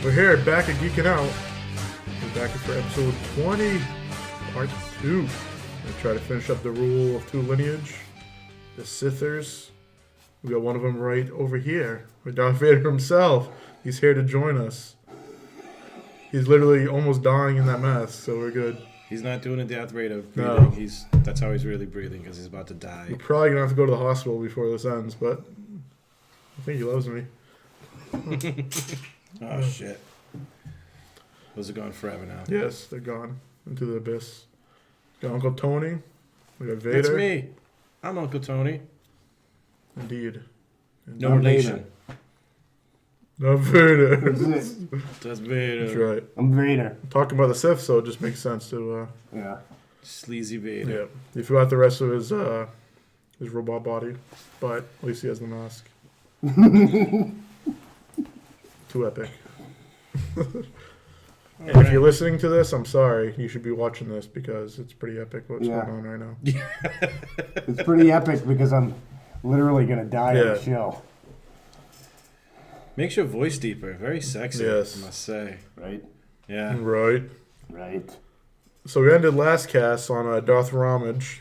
We're here, back at Geeking Out. We're back for episode 20, part 2. We're going to try to finish up the Rule of Two lineage, the Sithers. We got one of them right over here, with Darth Vader himself. He's here to join us. He's literally almost dying in that mask, so we're good. He's not doing a Darth Vader breathing. No. That's how he's really breathing, because he's about to die. We're probably going to have to go to the hospital before this ends, but I think he loves me. Oh, shit. Those are gone forever now. Yes, they're gone into the abyss. Got Uncle Tony. We got Vader. It's me. I'm Uncle Tony. Indeed. No relation. No Vader. That's Vader. That's right. I'm Vader. Talking about the Sith, so it just makes sense to. Yeah. Sleazy Vader. Yeah. He forgot the rest of his robot body, but at least he has the mask. Too epic. And if you're listening to this, I'm sorry. You should be watching this because it's pretty epic what's going on right now. It's pretty epic because I'm literally going to die on the show. Makes your voice deeper. Very sexy, yes. I must say. Right? Yeah. Right. Right. So we ended last cast on Darth Ramage.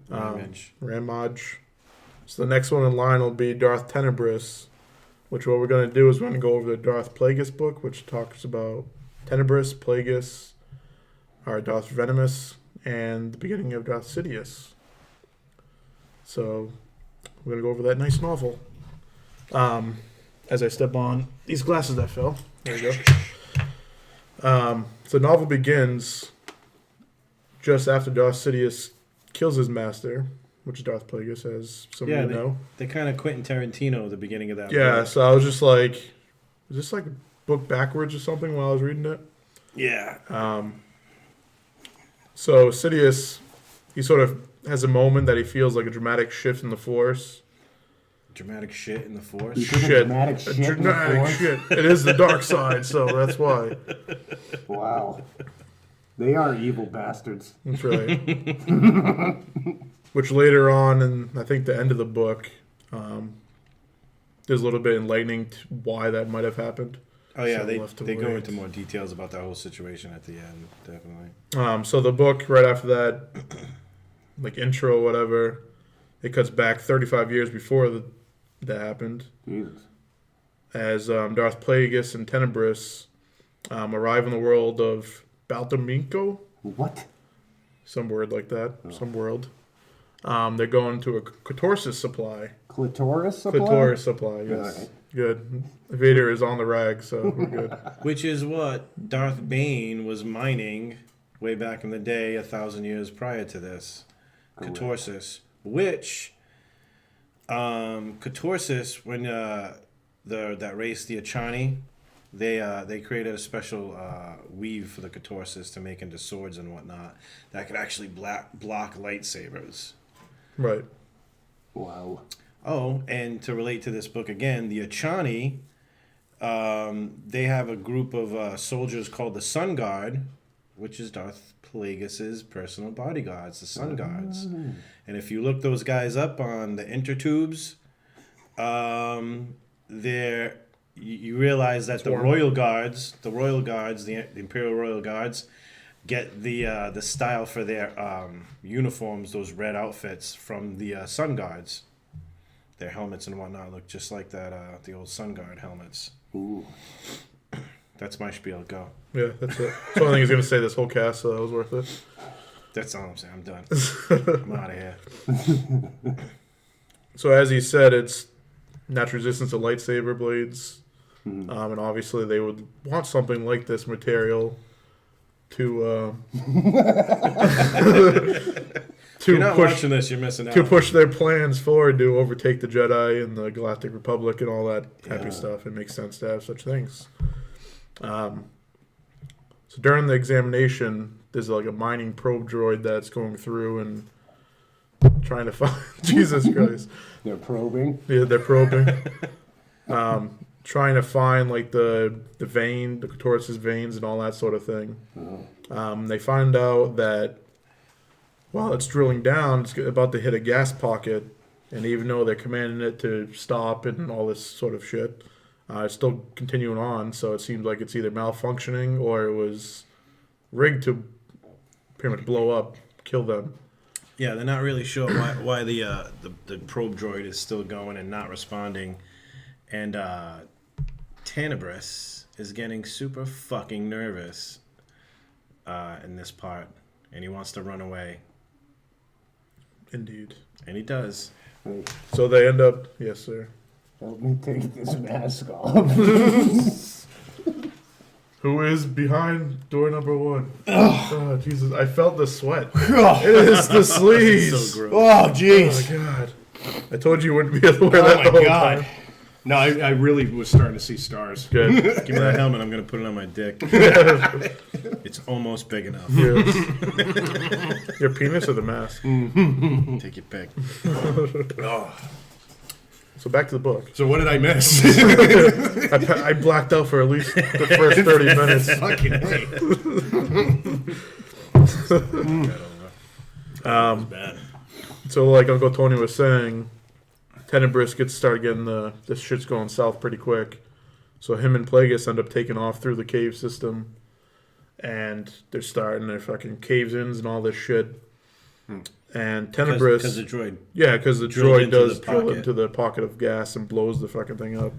So the next one in line will be Darth Tenebris, which what we're going to do is we're going to go over the Darth Plagueis book, which talks about Tenebris, Plagueis, Darth Venomous, and the beginning of Darth Sidious. So we're going to go over that nice novel. As I step on these glasses that fell. There we go. So the novel begins just after Darth Sidious kills his master, which is Darth Plagueis, as some of you know. They kind of Quentin Tarantino at the beginning of that Yeah, book. so I was just like, is this like a book backwards or something while I was reading it? Yeah. So Sidious, he sort of has a moment that he feels like a dramatic shift in the Force. Dramatic shit in the Force? Dramatic shit in the Force? Shit. It is the dark side, so that's why. Wow. They are evil bastards. That's right. Which later on, in I think the end of the book, there's a little bit enlightening to why that might have happened. Oh yeah, so they go into more details about that whole situation at the end, definitely. So the book right after that, like intro, whatever, it cuts back 35 years before that happened. Jesus. As Darth Plagueis and Tenebris arrive in the world of Baltaminko. What? Some word like that. Oh. Some world. They're going to a Clitoris supply. Clitoris supply? Clitoris supply, yes. Right. Good. Vader is on the rag, so we're good. Which is what Darth Bane was mining way back in the day, 1,000 years prior to this. Clitoris. Which, Clitoris, when that race, the Achani, they created a special weave for the Clitoris to make into swords and whatnot that could actually block lightsabers. Right. Wow. Oh, and to relate to this book again, the Achani, they have a group of soldiers called the Sun Guard, which is Darth Plagueis' personal bodyguards, the Sun Guards. And if you look those guys up on the intertubes, you realize that the Royal Guards, the Imperial Royal Guards, get the style for their uniforms, those red outfits, from the Sun Guards. Their helmets and whatnot look just like that, the old Sun Guard helmets. Ooh. That's my spiel. Go. Yeah, that's it. That's the only thing he's going to say this whole cast, so that was worth it. That's all I'm saying. I'm done. I'm out of here. So as he said, it's natural resistance to lightsaber blades. And obviously they would want something like this material to if you're not watching this, you're missing out. To push their plans forward to overtake the Jedi and the Galactic Republic and all that happy stuff. It makes sense to have such things. So during the examination, there's like a mining probe droid that's going through and trying to find Jesus Christ. They're probing. Yeah, they're probing. Trying to find like the vein, the Clitoris' veins and all that sort of thing. They find out that while it's drilling down, it's about to hit a gas pocket, and even though they're commanding it to stop and all this sort of shit, It's still continuing on, so it seems like it's either malfunctioning or it was rigged to pretty much blow up, kill them. Yeah, they're not really sure why the probe droid is still going and not responding. And Tenebris is getting super fucking nervous in this part, and he wants to run away. Indeed. And he does. Wait, So they end up... Yes, sir. help me take this mask off. Who is behind door number 1? Oh, Jesus. I felt the sweat. It is the sleaze. So gross. Oh, jeez. Oh, God. I told you you wouldn't be able to wear that the whole time. No, I really was starting to see stars. Good. Give me that helmet. I'm going to put it on my dick. It's almost big enough. Yes. Your penis or the mask? Take your pick. So back to the book. So what did I miss? I blacked out for at least the first 30 minutes. Fucking hey. Bad. So like Uncle Tony was saying, Tenebris gets started getting this shit's going south pretty quick. So him and Plagueis end up taking off through the cave system, and they're starting their fucking caves-ins and all this shit. And Tenebris, Because the droid. yeah, because the drilled droid into does the drill pocket. into the pocket of gas and blows the fucking thing up.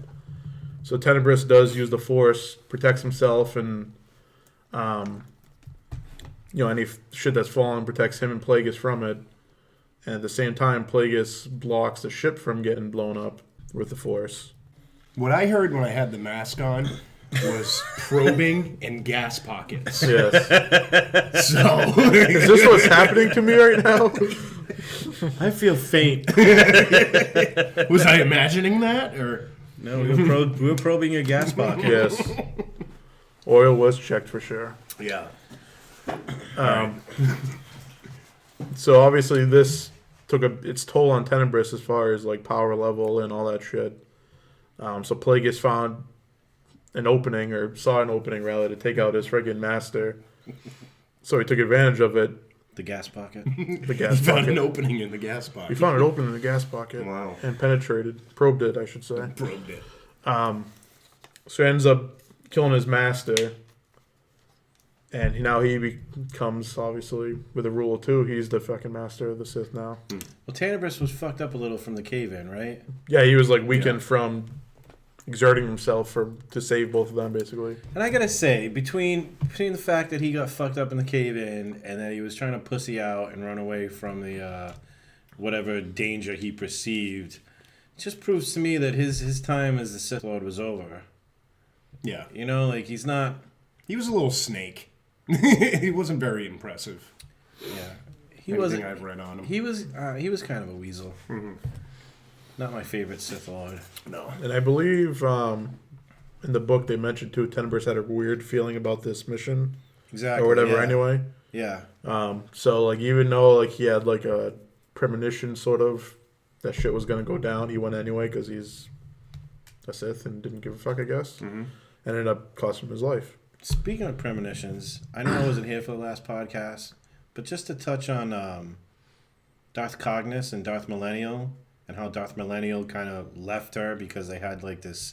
So Tenebris does use the Force, protects himself, and any shit that's fallen protects him and Plagueis from it. And at the same time, Plagueis blocks the ship from getting blown up with the Force. What I heard when I had the mask on was probing and gas pockets. Yes. So Is this what's happening to me right now? I feel faint. was I imagining that, or No, we were probing your gas pocket. Yes. Oil was checked for sure. yeah? So obviously this took its toll on Tenebris as far as like power level and all that shit. So Plagueis found an opening, or saw an opening rather, to take out his friggin' master. So he took advantage of it. The gas pocket. The gas He found pocket. an opening in the gas He pocket. found it open in the gas pocket. Wow. And probed it, I should say. Probed it. So he ends up killing his master. And now he becomes, obviously, with the Rule of Two, he's the fucking master of the Sith now. Well, Tenebris was fucked up a little from the cave-in, right? Yeah, he was like weakened from exerting himself to save both of them, basically. And I gotta say, between the fact that he got fucked up in the cave-in and that he was trying to pussy out and run away from the whatever danger he perceived, it just proves to me that his time as the Sith Lord was over. Yeah, You know, like he's not. he was a little snake. He wasn't very impressive. Yeah, he Everything wasn't. I've read on him. He was kind of a weasel. Not my favorite Sith Lord. No. And I believe in the book they mentioned too, Tenebris had a weird feeling about this mission Exactly. or whatever. Yeah. Anyway, Yeah. so like even though like he had like a premonition sort of that shit was gonna go down, he went anyway because he's a Sith and didn't give a fuck, I guess, and ended up costing him his life. Speaking of premonitions, I know I wasn't here for the last podcast, but just to touch on Darth Cognis and Darth Millennial, and how Darth Millennial kind of left her because they had like this,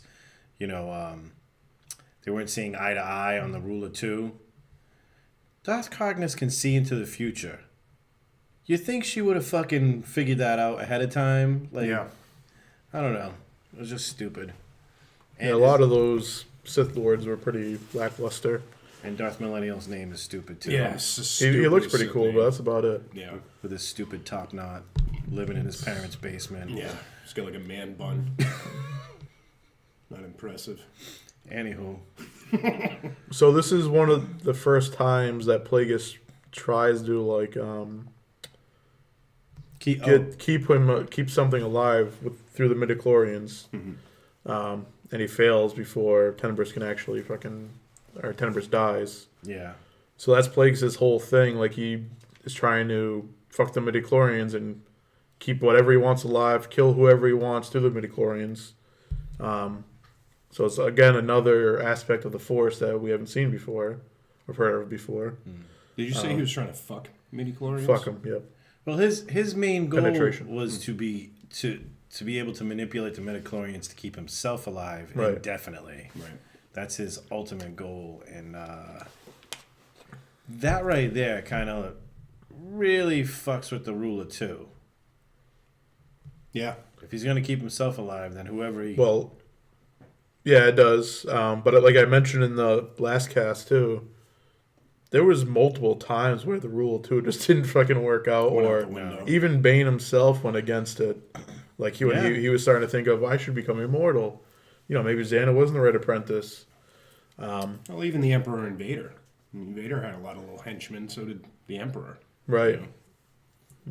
they weren't seeing eye to eye on the Rule of Two. Darth Cognis can see into the future. You think she would have fucking figured that out ahead of time? Like, Yeah. I don't know. It was just stupid. Yeah, a lot of those Sith Lords were pretty lackluster. And Darth Millennial's name is stupid too. Yeah, He looks pretty cool, but that's about it. Yeah. With his stupid top knot, living in his parents' basement. Yeah. He's got like a man bun. Not impressive. Anywho, So this is one of the first times that Plagueis tries to like keep something alive through the midichlorians, and he fails before Tenebris can actually Tenebris dies. yeah. So that's Plagueis' whole thing. Like he is trying to fuck the midichlorians and keep whatever he wants alive, kill whoever he wants through the midichlorians. So it's again another aspect of the Force that we haven't seen before or heard of before. Did you say he was trying to fuck midichlorians? Fuck him, yep. Well, his main goal Penetration. was to to be able to manipulate the midichlorians to keep himself alive Right. indefinitely. Right. That's his ultimate goal, and that right there kind of really fucks with the rule of two. Yeah. If he's gonna keep himself alive, then whoever he Well, yeah, it does. But like I mentioned in the last cast too, there was multiple times where the rule of two just didn't fucking work out, Went out or the window. even Bane himself went against it. Like Yeah. he was starting to think of, I should become immortal. Maybe Xana wasn't the right apprentice. Well, even the Emperor and Vader. I mean, Vader had a lot of little henchmen, so did the Emperor. Right.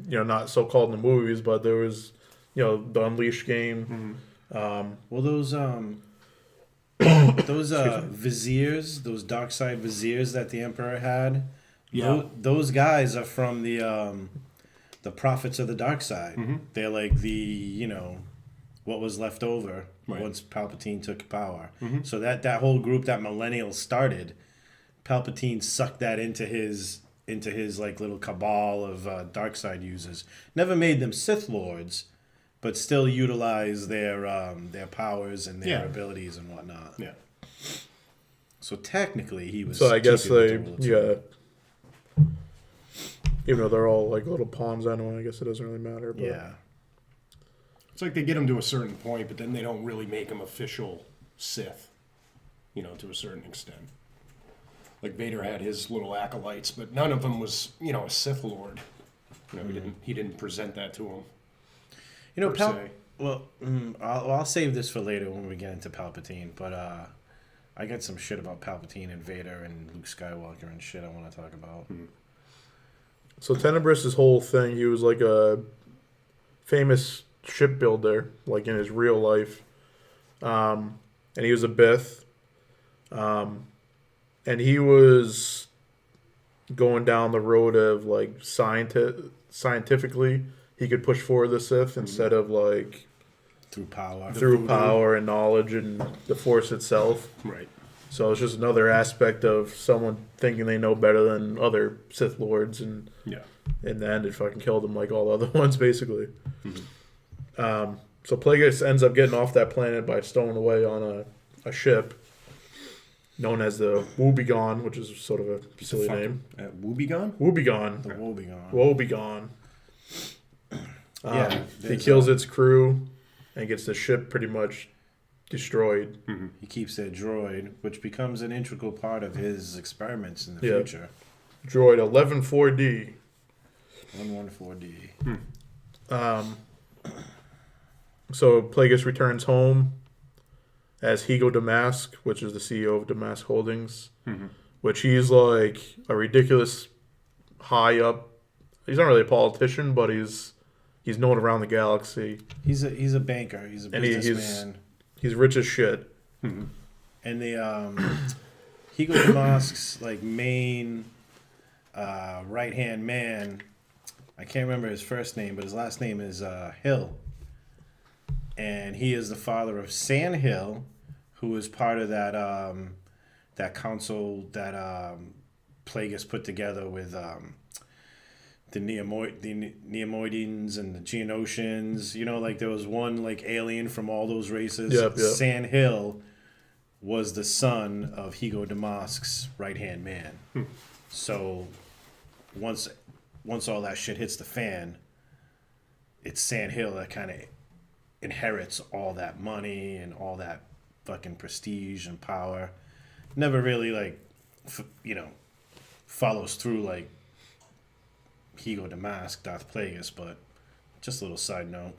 Yeah. Not so called in the movies, but there was, the Unleashed game. well those viziers, those dark side viziers that the Emperor had. Yeah. Those guys are from the prophets of the dark side. They're like the what was left over Right. once Palpatine took power. So that whole group that Millennials started, Palpatine sucked that into his like little cabal of dark side users. Never made them Sith Lords, but still utilized their powers and their Yeah. abilities and whatnot. Yeah. So technically, he was. So I guess keeping with they, the rule of two. even though they're all like little pawns anyway, I guess it doesn't really matter. But. Yeah. It's like they get him to a certain point, but then they don't really make him official Sith, to a certain extent. Like Vader had his little acolytes, but none of them was, a Sith Lord. He didn't present that to him. per se. Well, I'll save this for later when we get into Palpatine. But I got some shit about Palpatine and Vader and Luke Skywalker and shit I want to talk about. So Tenebris's whole thing, he was like a famous shipbuilder, like in his real life. And he was a Bith. And he was going down the road of like scientifically, he could push forward the Sith instead of like Through power. through power and knowledge and the Force itself. Right. So it's just another aspect of someone thinking they know better than other Sith Lords, and Yeah. in the end, it fucking killed them like all the other ones, basically. So Plagueis ends up getting off that planet by stowing away on a ship known as the Woebegone, which is sort of a silly name. Woebegone? Woebegone. The Woebegone. Woebegone. Yeah. He there's, kills its crew and gets the ship pretty much destroyed. He keeps their droid, which becomes an integral part of his experiments in the Yeah. future. Droid 114D. 114D. So Plagueis returns home as Higo Damask, which is the CEO of Damask Holdings, which he's like a ridiculous high up. He's not really a politician, but he's known around the galaxy. He's a banker. He's a And businessman. He's rich as shit. And the Higo Damask's like main right hand man, I can't remember his first name, but his last name is Hill. And he is the father of San Hill, who was part of that that council that Plagueis put together with the Neimoidians and the Geonosians. Like there was one like alien from all those races. Yep. San Hill was the son of Higo Damask's right hand man. So once all that shit hits the fan, it's San Hill that kind of inherits all that money and all that fucking prestige and power. Never really like follows through like Higo Damask, Darth Plagueis, but just a little side note.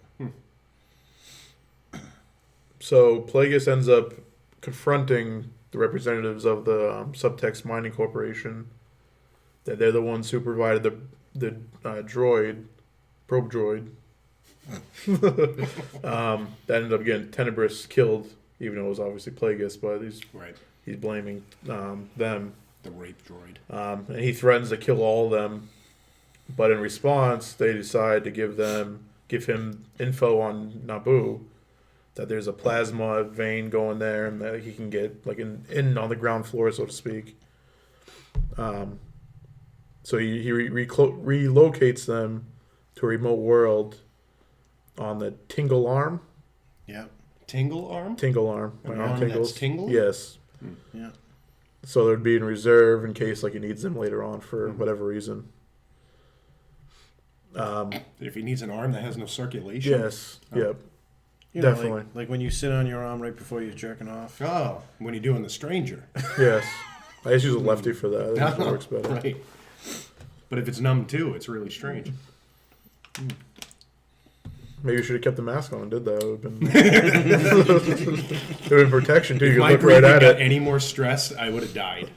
So Plagueis ends up confronting the representatives of the Subtext Mining Corporation. That they're the ones who provided the droid, probe droid. That ended up getting Tenebris killed, even though it was obviously Plagueis, but he's blaming them. The rape droid. And he threatens to kill all of them. But in response, they decide to give him info on Naboo, that there's a plasma vein going there, and that he can get like in on the ground floor, so to speak. So he relocates them to a remote world, on the tingle arm. Yeah. Tingle arm? Tingle arm. My An arm arm tingles. that's tingled? Yes. Yeah. So they'd be in reserve in case like he needs them later on for whatever reason. If he needs an arm that has no circulation? Yes. Yep. You know, Definitely. Like when you sit on your arm right before you're jerking off. Oh, when you're doing the stranger. Yes. I just use a lefty for that. I think it works better. Right. But if it's numb too, it's really strange. Maybe you should have kept the mask on and did that. It would have been, it would have been protection, too. You If could my look right breathing at got it. any more stress, I would have died.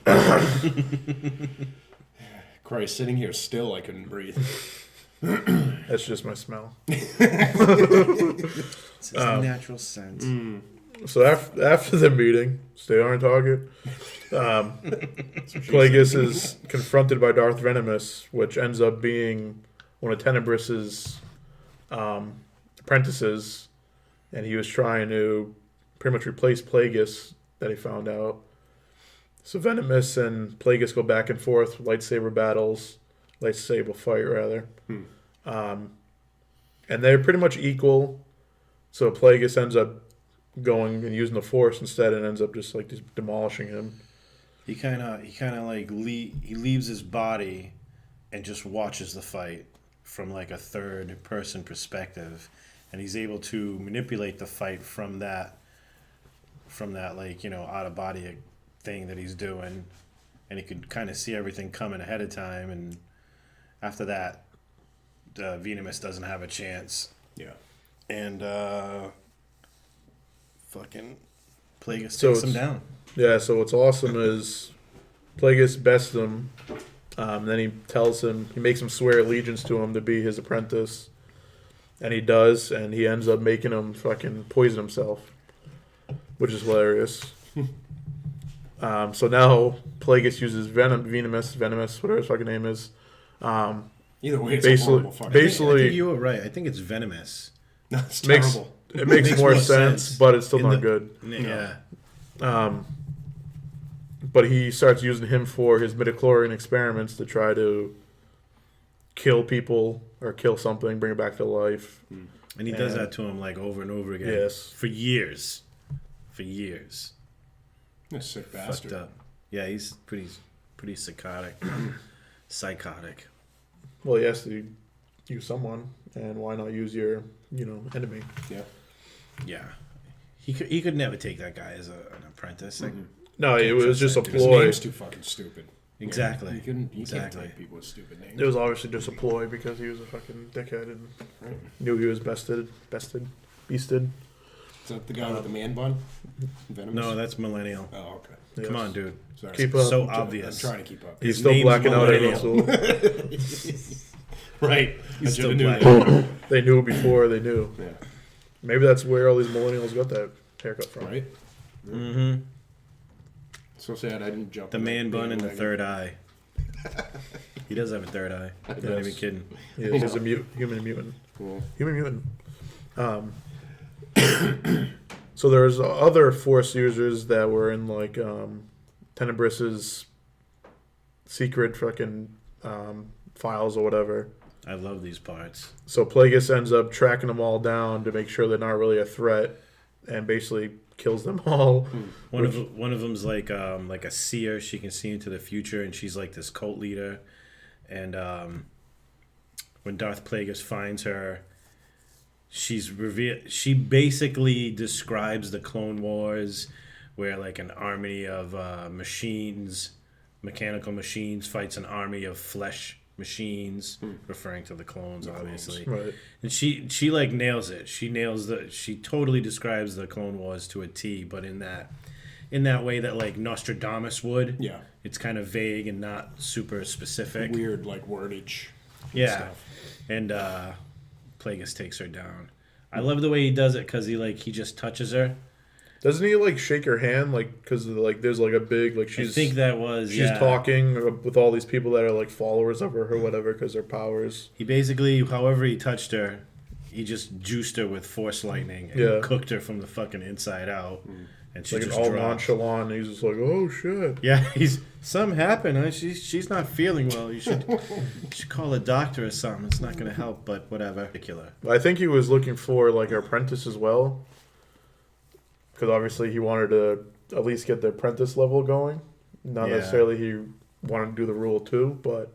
Christ, sitting here still, I couldn't breathe. That's just my smell. It's his natural sense. So after the meeting, stay on target. Plagueis is confronted by Darth Venomous, which ends up being one of Tenebrus's apprentices, and he was trying to pretty much replace Plagueis that he found out. So Venomous and Plagueis go back and forth, lightsaber fight rather. And they're pretty much equal. So Plagueis ends up going and using the Force instead, and ends up just demolishing him. He kind of like he leaves his body and just watches the fight from like a third person perspective, and he's able to manipulate the fight from that like, you know, out of body thing that he's doing, and he could kind of see everything coming ahead of time. And after that, Venomous doesn't have a chance. Yeah. And fucking Plagueis So takes him down. Yeah, so what's awesome is Plagueis bests him. Then he makes him swear allegiance to him to be his apprentice. And he does, and he ends up making him fucking poison himself, which is hilarious. So now Plagueis uses Venomous, whatever his fucking name is. Either way, it's a horrible fight. I Basically, think you were right. I think it's Venomous. That's makes terrible. it makes more sense, but it's still In not the- good. Yeah. But he starts using him for his midichlorian experiments to try to kill people or kill something, bring it back to life. And he does that to him like over and over again. Yes. For years. For years. That's a sick Fucked bastard. up. Yeah, he's pretty psychotic. Psychotic. Well, he has to use someone, and why not use your, enemy? Yeah. Yeah. He could never take that guy as an apprentice. Like, No, it was just a His ploy. name's too fucking stupid. Exactly. You can't Exactly. take people with stupid names. It was obviously just a ploy because he was a fucking dickhead and knew he was beasted. Is that the guy with the man bun? Venomous? No, that's millennial. Oh, okay. Yes. Come on, dude. Sorry. Keep up. So I'm obvious. trying to keep up. He's His still name's blacking out at Millennial. school. Right. He's I still should have knew black. that. They knew before they knew. Yeah. Maybe that's where all these millennials got that haircut from. Right? Mm-hmm. So sad I didn't jump. The on that man bun and the bandwagon. third eye. He does have a third eye. I'm not even kidding. Yeah, he's a human mutant. Yeah. Human mutant. So there's other Force users that were in like Tenebrus's secret fucking files or whatever. I love these parts. So Plagueis ends up tracking them all down to make sure they're not really a threat, and basically kills them all. One of them's like a seer. She can see into the future, and she's like this cult leader. And when Darth Plagueis finds her, she basically describes the Clone Wars, where like an army of mechanical machines fights an army of flesh machines, referring to the clones, obviously. Right. And she like nails it. She totally describes the Clone Wars to a T, but in that way that like Nostradamus would. Yeah. It's kind of vague and not super specific. Weird, like, wordage. Yeah. Stuff. And Plagueis takes her down. I love the way he does it because he just touches her. Doesn't he like shake her hand like because like there's like a big like I think that was she's talking with all these people that are like followers of her or whatever because their powers. He basically, however he touched her, he just juiced her with Force lightning and Yeah. cooked her from the fucking inside out. and she Like just all dropped. nonchalant. He's just like, oh shit. Yeah, something happened. Huh? She's not feeling well. You should call a doctor or something. It's not gonna help, but whatever. Particular. I think he was looking for like an apprentice as well, because obviously he wanted to at least get the apprentice level going. Not Yeah. necessarily he wanted to do the Rule 2, but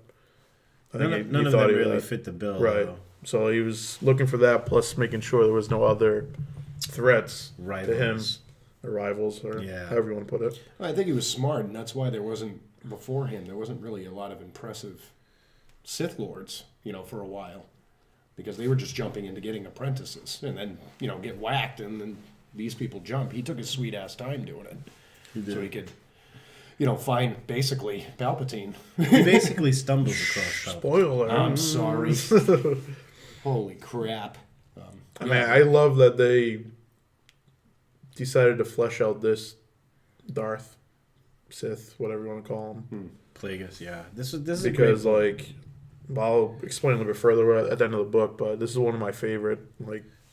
I think None he of thought them he really would. fit the bill, Right. though. So he was looking for that, plus making sure there was no other threats Rivals. to him, or rivals, or Yeah. however you want to put it. I think he was smart, and that's why there wasn't before him. There wasn't really a lot of impressive Sith Lords, for a while, because they were just jumping into getting apprentices, and then get whacked, and then these people jump. He took his sweet ass time doing it, so he could, find basically Palpatine. He basically stumbles across Palpatine. Spoiler. I'm sorry. Holy crap! I mean, I love that they decided to flesh out this Darth, Sith, whatever you want to call him. Plagueis, yeah. This is Because, a great book. I'll explain a little bit further at the end of the book, but this is one of my favorite,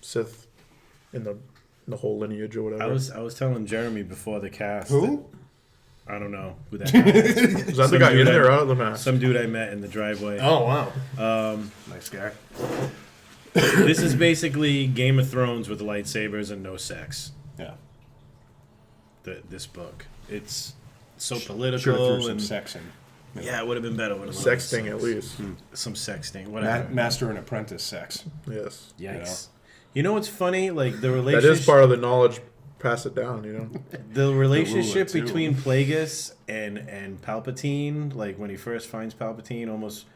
Sith in the whole lineage or whatever. I was telling Jeremy before the cast. Who? I don't know who that guy is. Is that the guy in there or out of the mask? Some dude I met in the driveway. Oh, wow. Nice guy. This is basically Game of Thrones with lightsabers and no sex. Yeah. This book. It's so Should have political threw some and sex in. yeah, it would have been better with a little Sexting, at least. some sexting, whatever. Master and apprentice sex. Yes. Yikes! You know what's funny? Like the That relationship. is part of the knowledge. Pass it down, The relationship Two. between Plagueis and Palpatine, like when he first finds Palpatine, almost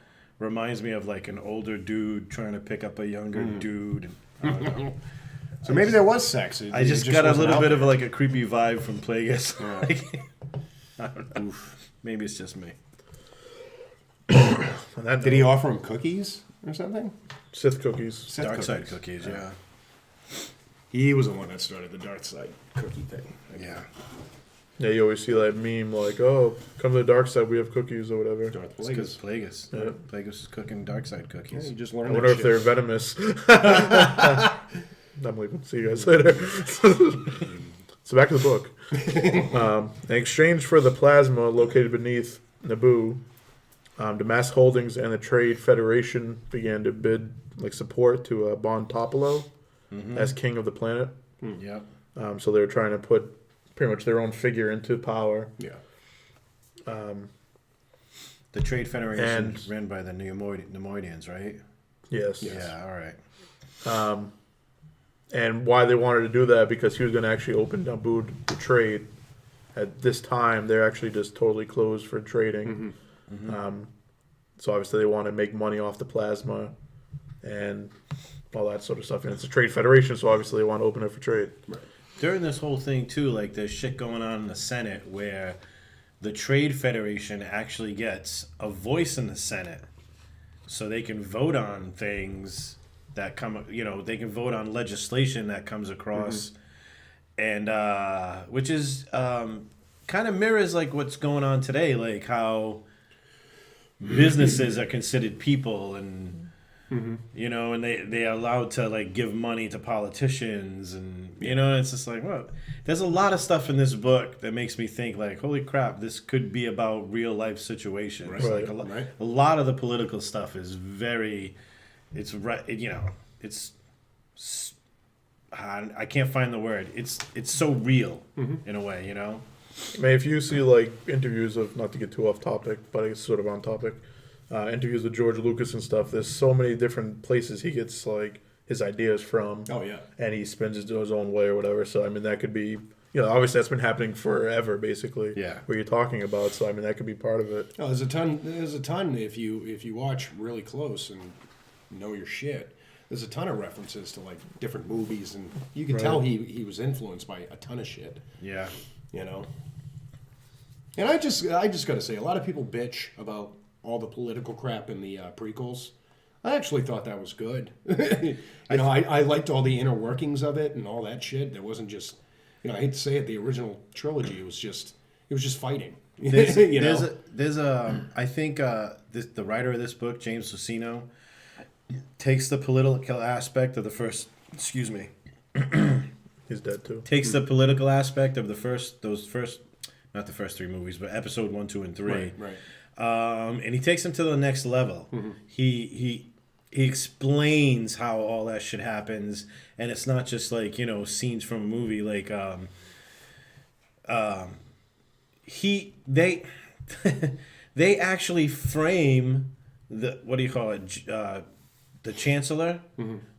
reminds me of like an older dude trying to pick up a younger dude. I don't know. So maybe there was sex. I just got a little bit of like a creepy vibe from Plagueis. Like, I don't know. Maybe it's just me. Did he offer him cookies or something? Sith cookies. Sith Dark side cookies, yeah. He was the one that started the dark side cookie thing. Yeah. Yeah, you always see that meme like, oh, come to the dark side, we have cookies or whatever. Darth It's because Plagueis. Plagueis. Yeah. Plagueis is cooking dark side Yeah, cookies. you just I learned wonder that if they're shit. venomous. I'm leaving. See you guys later. So back to the book. In exchange for the plasma located beneath Naboo, Damask Holdings and the Trade Federation began to bid support to Bon Topolo as king of the planet. Yep. So they were trying to put pretty much their own figure into power. Yeah. The Trade Federation And- ran by the Nemoidians, right? Yes. Yeah, all right. And why they wanted to do that, because he was going to actually open Naboo to trade. At this time, they're actually just totally closed for trading. So obviously they want to make money off the plasma and all that sort of stuff. And it's a trade federation, so obviously they want to open it for trade. During this whole thing, too, like there's shit going on in the Senate where the Trade Federation actually gets a voice in the Senate so they can vote on things that come, they can vote on legislation that comes across. And which is kind of mirrors like what's going on today, like how businesses are considered people and and they're allowed to like give money to politicians and it's just like, well, there's a lot of stuff in this book that makes me think like, holy crap, this could be about real life situations. Right. Like a lot of the political stuff is very, it's right, it's I can't find the word. It's so real in a way, I mean, if you see interviews of, not to get too off topic, but it's sort of on topic, interviews with George Lucas and stuff, there's so many different places he gets his ideas from. Oh, yeah. And he spins it his own way or whatever. So I mean, that could be, obviously that's been happening forever, basically. Yeah. What you're talking about. So I mean, that could be part of it. Oh, there's a ton if you watch really close and know your shit. There's a ton of references to different movies, and you can tell he was influenced by a ton of shit. Yeah. And I just gotta say, a lot of people bitch about all the political crap in the prequels. I actually thought that was good. I liked all the inner workings of it and all that shit. There wasn't just, I hate to say it, the original trilogy was just fighting. There's I think the writer of this book, James Luceno, takes the political aspect of the first He's dead too. Takes the political aspect of not the first three movies, but episode 1, 2, and 3. Right. And he takes them to the next level. He explains how all that shit happens, and it's not just like, you know, scenes from a movie. Like they they actually frame the, what do you call it, the Chancellor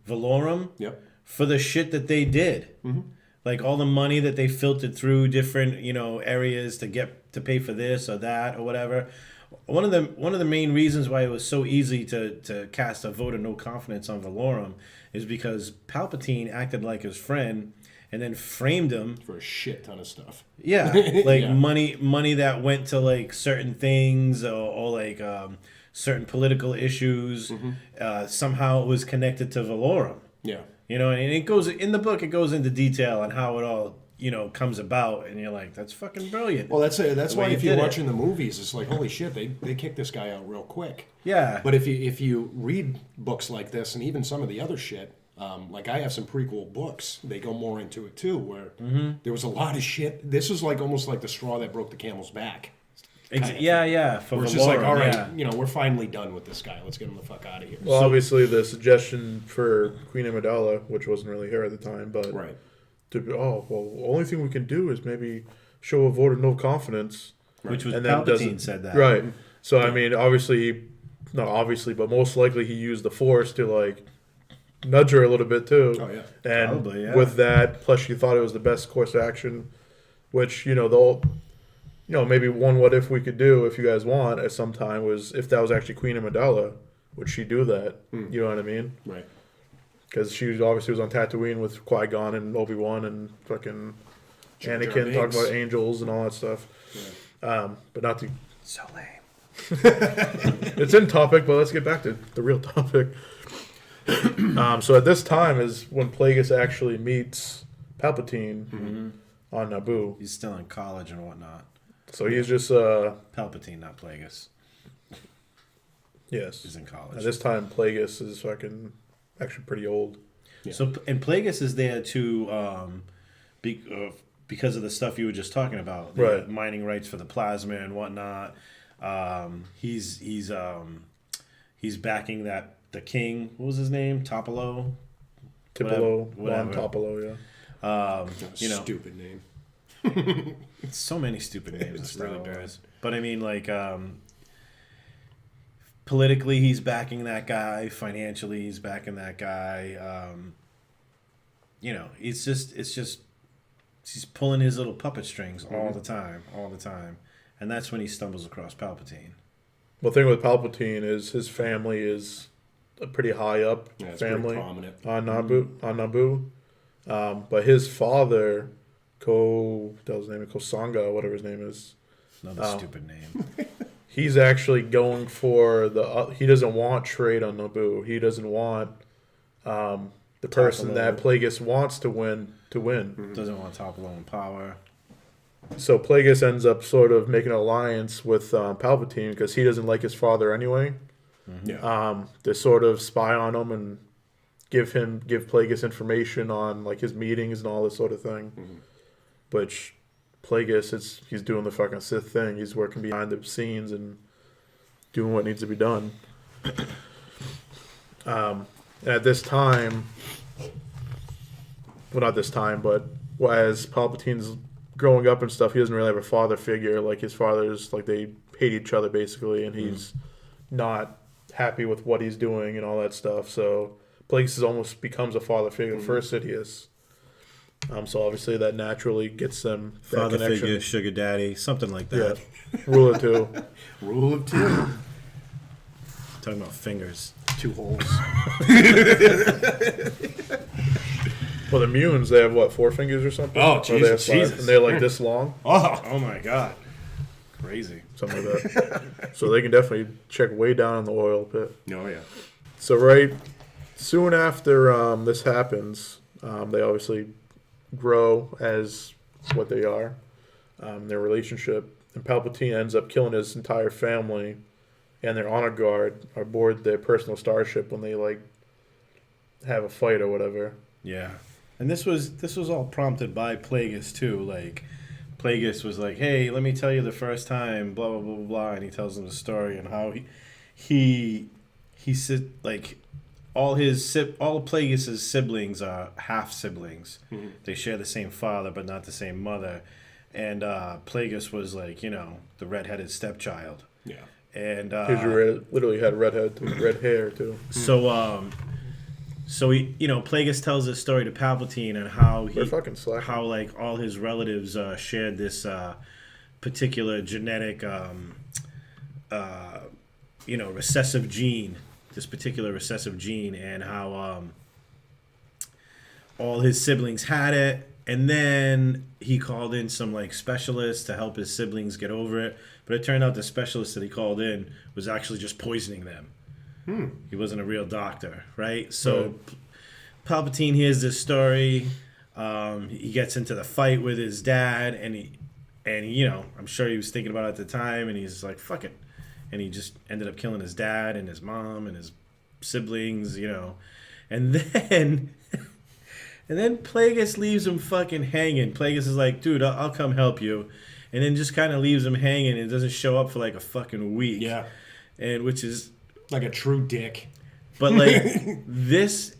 Valorum, Yep. for the shit that they did. Like all the money that they filtered through different, you know, areas to pay for this or that or whatever. One of the main reasons why it was so easy to cast a vote of no confidence on Valorum is because Palpatine acted like his friend and then framed him For a shit ton of stuff. yeah, like Yeah. money that went to like certain things or like certain political issues. Somehow it was connected to Valorum. Yeah. You know, and it goes in the book. It goes into detail on how it all, you know, comes about, and you're like, that's fucking brilliant. Well, that's The why way if you you're did it. watching the movies, it's like, holy shit, they kicked this guy out real quick. Yeah, But if you read books like this, and even some of the other shit, like I have some prequel books, they go more into it too, where there was a lot of shit. This is like almost like the straw that broke the camel's back. yeah. For Where it's just like, Valorum, all right, yeah. you know, we're finally done with this guy. Let's get him the fuck out of here. Well, obviously the suggestion for Queen Amidala, which wasn't really her at the time, but Right. the only thing we can do is maybe show a vote of no confidence. Which was And then Palpatine said that. Right. So, I mean, not obviously, but most likely he used the Force to, like, nudge her a little bit, too. Oh, yeah. And Probably, yeah. with that, plus she thought it was the best course of action, which, maybe one what if we could do, if you guys want, at some time, was if that was actually Queen Amidala, would she do that? You know what I mean? Right. Because she obviously was on Tatooine with Qui-Gon and Obi-Wan and fucking Jar Jar Anakin talking Binks. about angels and all that stuff. But not to... So lame. It's in topic, but let's get back to the real topic. So at this time is when Plagueis actually meets Palpatine on Naboo. He's still in college and whatnot. So he's just, Palpatine, not Plagueis. yes. He's in At college. this time, Plagueis is fucking actually pretty old. Yeah. So and Plagueis is there to because of the stuff you were just talking about, the Right. mining rights for the plasma and whatnot. He's backing the king. What was his name? Topolo. Tipolo, Whatever. Juan Topolo, yeah. You know, Stupid name. so many stupid names in It's Star really Wars. But I mean, like, politically, he's backing that guy. Financially, he's backing that guy. You know, it's just he's pulling his little puppet strings all the time, and that's when he stumbles across Palpatine. Well, the thing with Palpatine is his family is a pretty high up Yeah, it's pretty family prominent. on Naboo. But his father, Kosanga, whatever his name is, Another stupid name. he's actually going for he doesn't want trade on Naboo. He doesn't want the person that Plagueis wants to win. Doesn't want Topolo in power. So Plagueis ends up sort of making an alliance with Palpatine because he doesn't like his father anyway. Yeah. To sort of spy on him and give Plagueis information on like his meetings and all this sort of thing. Which Plagueis, he's doing the fucking Sith thing. He's working behind the scenes and doing what needs to be done. And at this time, well, not this time, but as Palpatine's growing up and stuff, he doesn't really have a father figure. Like his father's, like they hate each other basically, and he's not happy with what he's doing and all that stuff. So Plagueis almost becomes a father figure for Sidious. So obviously that naturally gets them that Father connection. figure, sugar daddy, something like Yeah, that. rule of two. Rule of two. Talking about fingers. 2 holes. Well, the Munes, they have what, 4 fingers or something? Oh, Or they have Jesus. 5, and they're like this long, Oh my god. Crazy. something like that. So they can definitely check way down in the oil pit. Oh, yeah. So right soon after this happens, they obviously grow as what they are, their relationship, and Palpatine ends up killing his entire family and their honor guard aboard their personal starship when they like have a fight or whatever. Yeah. And this was all prompted by Plagueis too. Like, Plagueis was like, "Hey, let me tell you the first time, blah blah blah blah blah," and he tells him the story and how he like all Plagueis' siblings are half siblings. Mm-hmm. They share the same father but not the same mother. And Plagueis was like, the redheaded stepchild. Yeah. And Because literally had red hair too. So he, Plagueis tells this story to Palpatine and how how like all his relatives shared this particular genetic, recessive gene, and how all his siblings had it, and then he called in some like specialists to help his siblings get over it. But it turned out the specialist that he called in was actually just poisoning them. He wasn't a real doctor, right? So Palpatine hears this story. He gets into the fight with his dad, and I'm sure he was thinking about it at the time, and he's like, "Fuck it," and he just ended up killing his dad and his mom and his siblings, and then and then Plagueis leaves him fucking hanging. Plagueis is like, "Dude, I'll come help you," and then just kind of leaves him hanging and doesn't show up for like a fucking week. Yeah. And which is like a true dick. But like this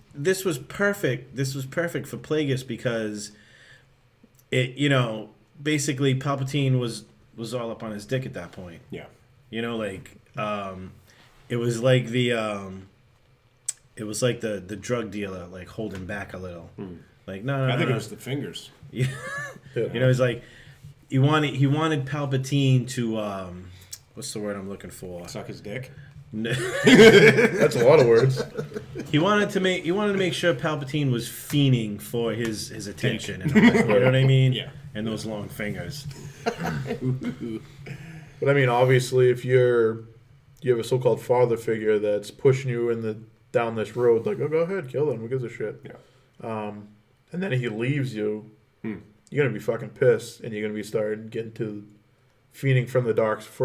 was perfect. This was perfect for Plagueis because it, basically Palpatine was all up on his dick at that point. Yeah. It was like the drug dealer like holding back a little. Like no. I think it was the fingers. Yeah. It's like he wanted Palpatine to what's the word I'm looking for? Suck his dick. That's a lot of words. He wanted to make sure Palpatine was fiending for his attention, and you know what I mean? Yeah. And those long fingers. But I mean, obviously, if you have a so-called father figure that's pushing you down this road, like, oh, go ahead, kill him, who gives a shit? Yeah. And then he leaves you, you're gonna be fucking pissed, and you're gonna be starting getting to fiending for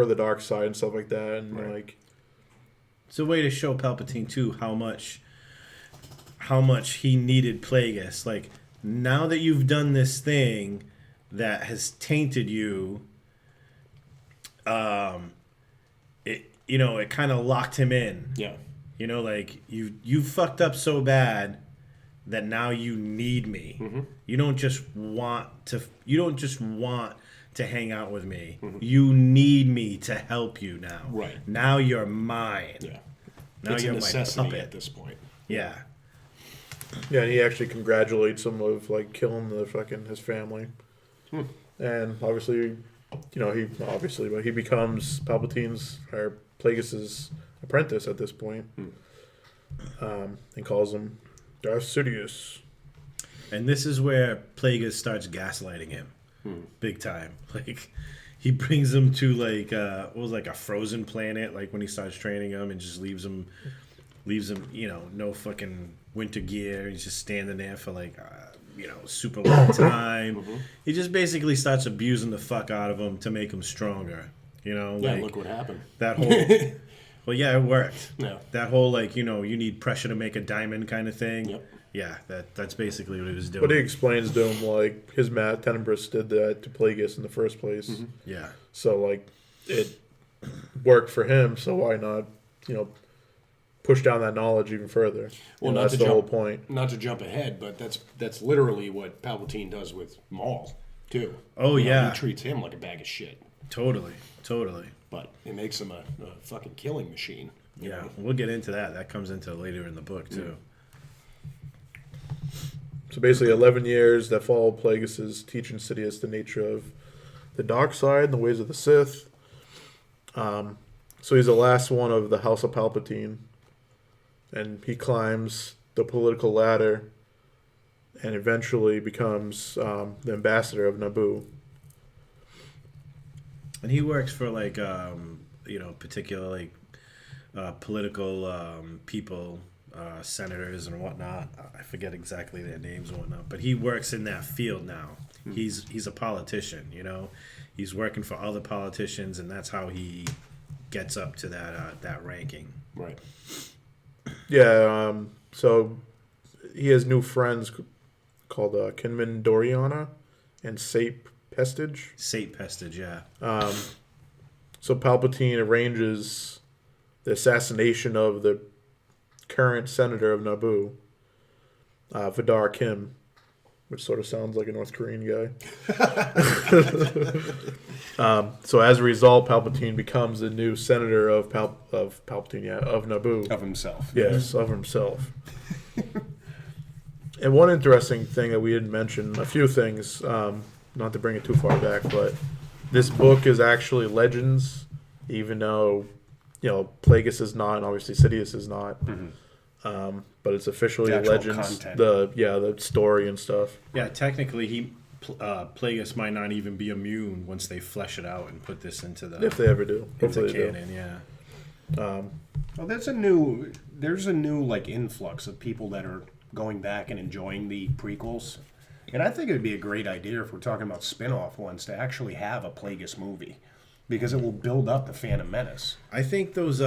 the dark side and stuff like that, and like. It's a way to show Palpatine too how much he needed Plagueis. Like, now that you've done this thing that has tainted you, it kind of locked him in. Yeah. Like you fucked up so bad that now you need me. Mm-hmm. You don't just want to hang out with me. Mm-hmm. You need me to help you now. Right. Now you're mine. Yeah. Now it's you're a necessity my puppet at this point. Yeah. Yeah, and he actually congratulates him of like killing his family. And obviously, but he becomes Palpatine's or Plagueis' apprentice at this point. And calls him Darth Sidious. And this is where Plagueis starts gaslighting him, big time. Like, he brings him to like a frozen planet, like when he starts training him, and just leaves him, no fucking winter gear. He's just standing there for like super long time. He just basically starts abusing the fuck out of him to make him stronger. Yeah, like, look what happened. That whole well, yeah, it worked. Yeah. That whole you need pressure to make a diamond kind of thing. Yep. Yeah, that's basically what he was doing. But he explains to him like his Matt Tenebris did that to Plagueis in the first place. Yeah. So like it worked for him. So why not push down that knowledge even further? Well, that's the whole point. Not to jump ahead, but that's literally what Palpatine does with Maul too. Oh yeah. He treats him like a bag of shit. Totally. But it makes him a fucking killing machine. Yeah, we'll get into that. That comes into later in the book too. So basically 11 years that follow Plagueis' teaching Sidious the nature of the dark side and the ways of the Sith. So he's the last one of the House of Palpatine. And he climbs the political ladder and eventually becomes the ambassador of Naboo. And he works for like particular political people, senators and whatnot. I forget exactly their names and whatnot, but he works in that field now. He's a politician, He's working for other politicians, and that's how he gets up to that ranking. Right. Yeah. So he has new friends called Kinman Doriana and Sape Pestage. Sate Pestage, yeah. So Palpatine arranges the assassination of the current senator of Naboo, Vidar Kim, which sort of sounds like a North Korean guy. So as a result, Palpatine becomes the new senator of Naboo. Of himself. Yes, of himself. And one interesting thing that we didn't mention, a few things, not to bring it too far back, but this book is actually Legends, even though, Plagueis is not, and obviously Sidious is not. But it's officially The actual Legends, content. the story and stuff. Yeah, technically, Plagueis might not even be immune once they flesh it out and put this into the If they ever do. into Hopefully they do. canon. Yeah. Well, there's a new like influx of people that are going back and enjoying the prequels. And I think it would be a great idea if we're talking about spin-off ones to actually have a Plagueis movie, because it will build up the Phantom Menace. I think those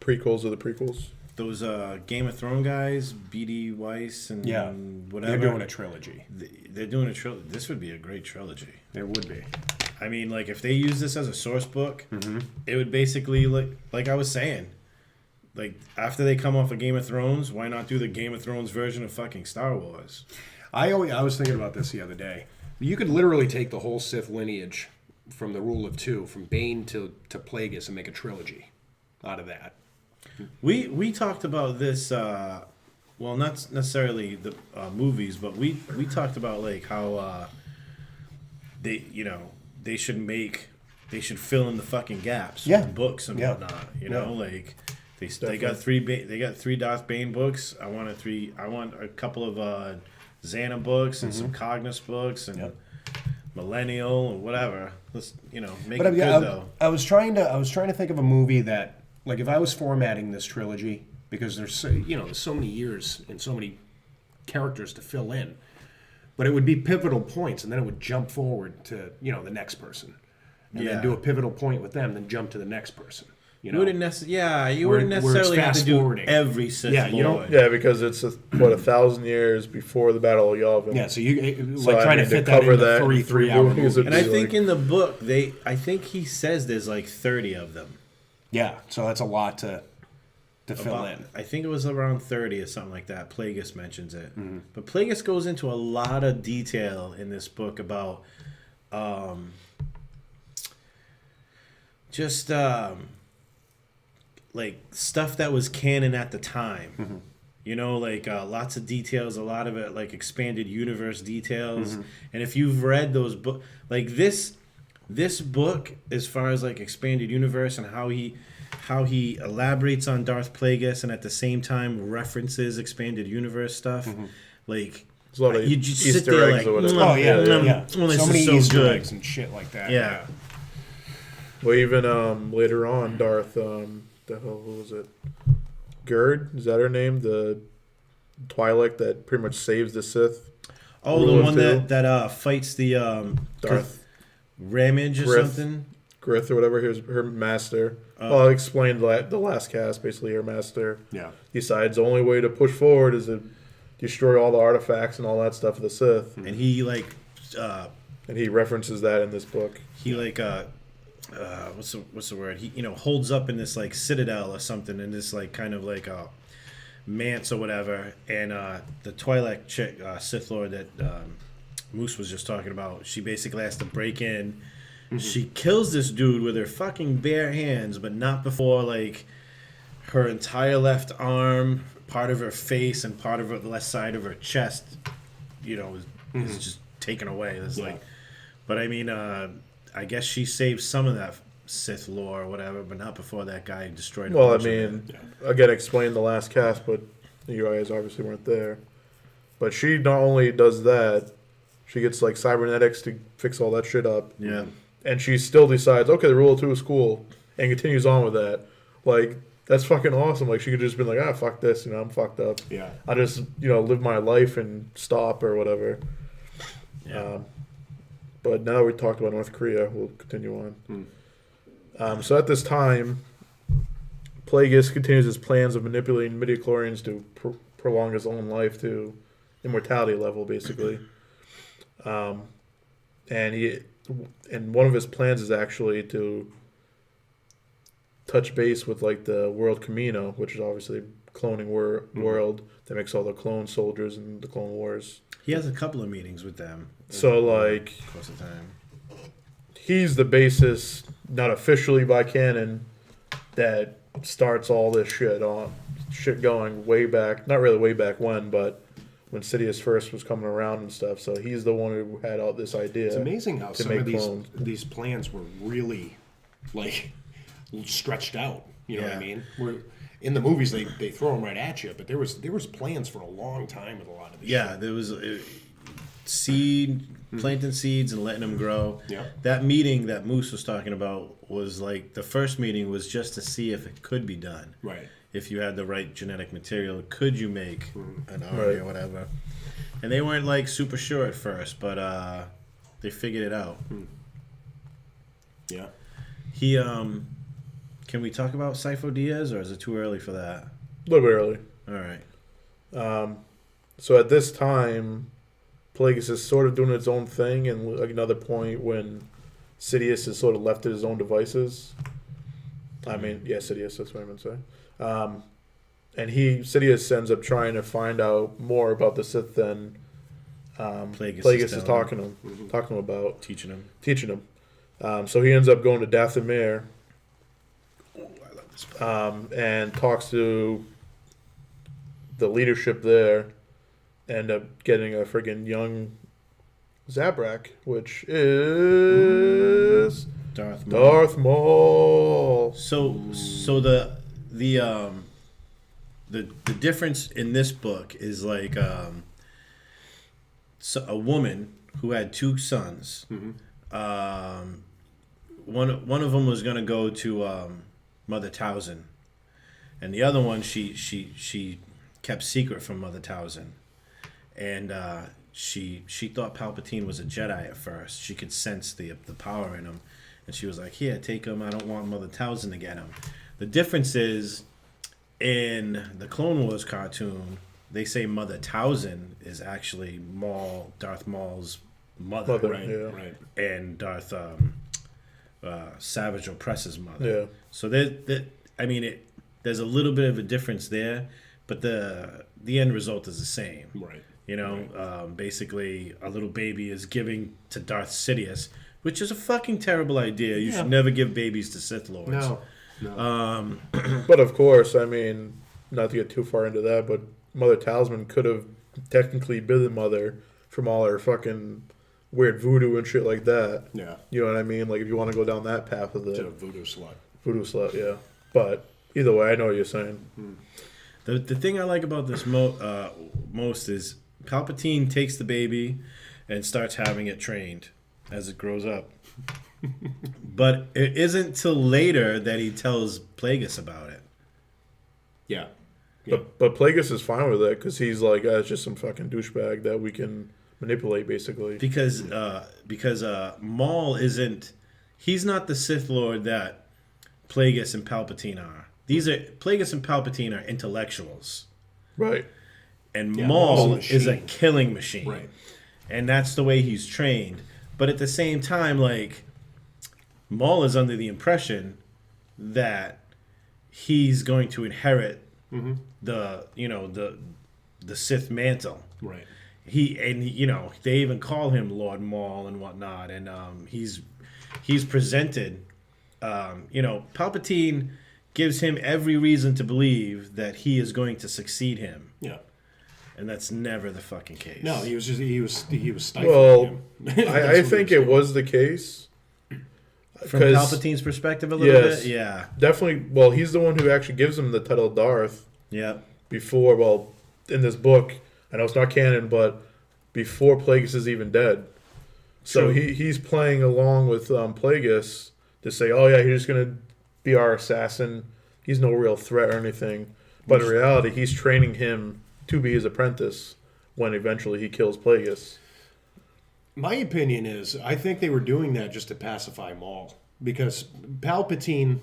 Prequels of the prequels. those Game of Thrones guys, B.D. Weiss and whatever, They're doing a trilogy. They're doing a trilogy. This would be a great trilogy. It would be. I mean, like, if they use this as a source book, it would basically, like I was saying, like, after they come off of Game of Thrones, why not do the Game of Thrones version of fucking Star Wars? I was thinking about this the other day. You could literally take the whole Sith lineage from the Rule of Two, from Bane to Plagueis, and make a trilogy out of that. We talked about this, well, not necessarily the movies, but we talked about, like, how they should fill in the fucking gaps with books and whatnot. Like they got three Darth Bane books. I want a couple of Xana books and some Cognos books and Millennial and whatever. Let's make it good though. I was trying to think of a movie that, like, if I was formatting this trilogy, because there's so many years and so many characters to fill in, but it would be pivotal points, and then it would jump forward to the next person, and then do a pivotal point with them, then jump to the next person. You wouldn't necessarily have to do every Sith Lord. You don't. Yeah, because it's 1,000 years before the Battle of Yavin. Yeah, so trying to fit that into three-hour movies. And I think in the book I think he says there's like 30 of them. Yeah, so that's a lot to fill in. I think it was around 30 or something like that. Plagueis mentions it. But Plagueis goes into a lot of detail in this book about like stuff that was canon at the time. Like lots of details, a lot of it like expanded universe details. And if you've read those books, like this book, as far as like expanded universe and how he elaborates on Darth Plagueis and at the same time references expanded universe stuff, like you just sit Easter there eggs like, or whatever. Oh yeah, this so is many so Easter good. eggs and shit like that. Yeah. Well, even later on, Darth, the hell, who was it? Gerd, is that her name? The Twi'lek that pretty much saves the Sith. Oh, Rule the of one Two. that fights the Darth Ramage or Grith. something. Grith or whatever, her master. Well, I explained the last cast. Basically, her master decides the only way to push forward is to destroy all the artifacts and all that stuff of the Sith. And he And he references that in this book. he what's the word? He holds up in this like citadel or something in this like kind of like a manse or whatever, and the Twi'lek chick, Sith Lord that Moose was just talking about, she basically has to break in. She kills this dude with her fucking bare hands, but not before like her entire left arm, part of her face, and part of the left side of her chest, is just taken away. It's like, but I mean, I guess she saved some of that Sith lore or whatever, but not before that guy destroyed. Well, I mean, again, explain the last cast, but you guys obviously weren't there. But she not only does that, she gets like cybernetics to fix all that shit up. Yeah. And she still decides, okay, the Rule of Two is cool, and continues on with that. Like, that's fucking awesome. Like, she could just be like, fuck this, I'm fucked up. Yeah. I just, live my life and stop or whatever. Yeah. But now we talked about North Korea, we'll continue on. So at this time, Plagueis continues his plans of manipulating midichlorians to prolong his own life to immortality level, basically. And one of his plans is actually to touch base with like the World Camino, which is obviously cloning world that makes all the clone soldiers in the Clone Wars. He has a couple of meetings with them. So like, Close to time. he's the basis, not officially by canon, that starts all this shit going way back. Not really way back when, but when Sidious first was coming around and stuff. So he's the one who had all this idea. It's amazing how to some make of clones. these plans were really like stretched out. You know what I mean? Where in the movies they throw them right at you, but there was plans for a long time with a lot of these. Yeah, there was planting seeds and letting them grow. Yeah. That meeting that Moose was talking about was like the first meeting was just to see if it could be done. Right. If you had the right genetic material, could you make an army Right. or whatever? And they weren't like super sure at first, but they figured it out. Yeah. He can we talk about Sifo Dyas, or is it too early for that? A little bit early. All right. So at this time, Plagueis is sort of doing its own thing, and another point when Sidious is sort of left to his own devices. I mean, yeah, Sidious, that's what I meant to say. And Sidious ends up trying to find out more about the Sith than Plagueis is talking to him about. Teaching him. So he ends up going to Dathomir and talks to the leadership there. End up getting a friggin' young Zabrak, which is Darth Maul. So the difference in this book is like so a woman who had two sons. One of them was gonna go to Mother Towson, and the other one she kept secret from Mother Towson, and she thought Palpatine was a Jedi at first. She could sense the power in him, and she was like, "Here, take him. I don't want Mother Towson to get him." The difference is, in the Clone Wars cartoon, they say Mother Towson is actually Darth Maul's mother, Right. Yeah. Right. and Darth Savage Opress's mother. Yeah. So there's a little bit of a difference there, but the end result is the same. Right. You know, basically, a little baby is giving to Darth Sidious, which is a fucking terrible idea. You should never give babies to Sith Lords. No. But of course, I mean, not to get too far into that, but Mother Talisman could have technically been the mother from all her fucking weird voodoo and shit like that. Yeah. You know what I mean? Like, if you want to go down that path of To a the voodoo slut. voodoo slut, yeah. But either way, I know what you're saying. The thing I like about this most is Palpatine takes the baby and starts having it trained as it grows up. But it isn't till later that he tells Plagueis about it. Yeah. But Plagueis is fine with it because he's like, it's just some fucking douchebag that we can manipulate, basically. Because Maul isn't... He's not the Sith Lord that Plagueis and Palpatine are. Plagueis and Palpatine are intellectuals. Right. And Maul's a Maul is a machine. killing machine. Right. And that's the way he's trained. But at the same time, like, Maul is under the impression that he's going to inherit the Sith mantle. Right. They even call him Lord Maul and whatnot, and he's presented. Palpatine gives him every reason to believe that he is going to succeed him, Yeah. and that's never the fucking case. No, he was stifling Well, him. I think it was the case. From 'cause- Palpatine's perspective, a little Yes. bit, yeah, Definitely, well, he's the one who actually gives him the title Darth yeah. before, well, in this book. I know it's not canon, but before Plagueis is even dead. So True. he's playing along with Plagueis to say, oh, yeah, he's going to be our assassin. He's no real threat or anything. But in reality, he's training him to be his apprentice when eventually he kills Plagueis. My opinion is, I think they were doing that just to pacify Maul, because Palpatine,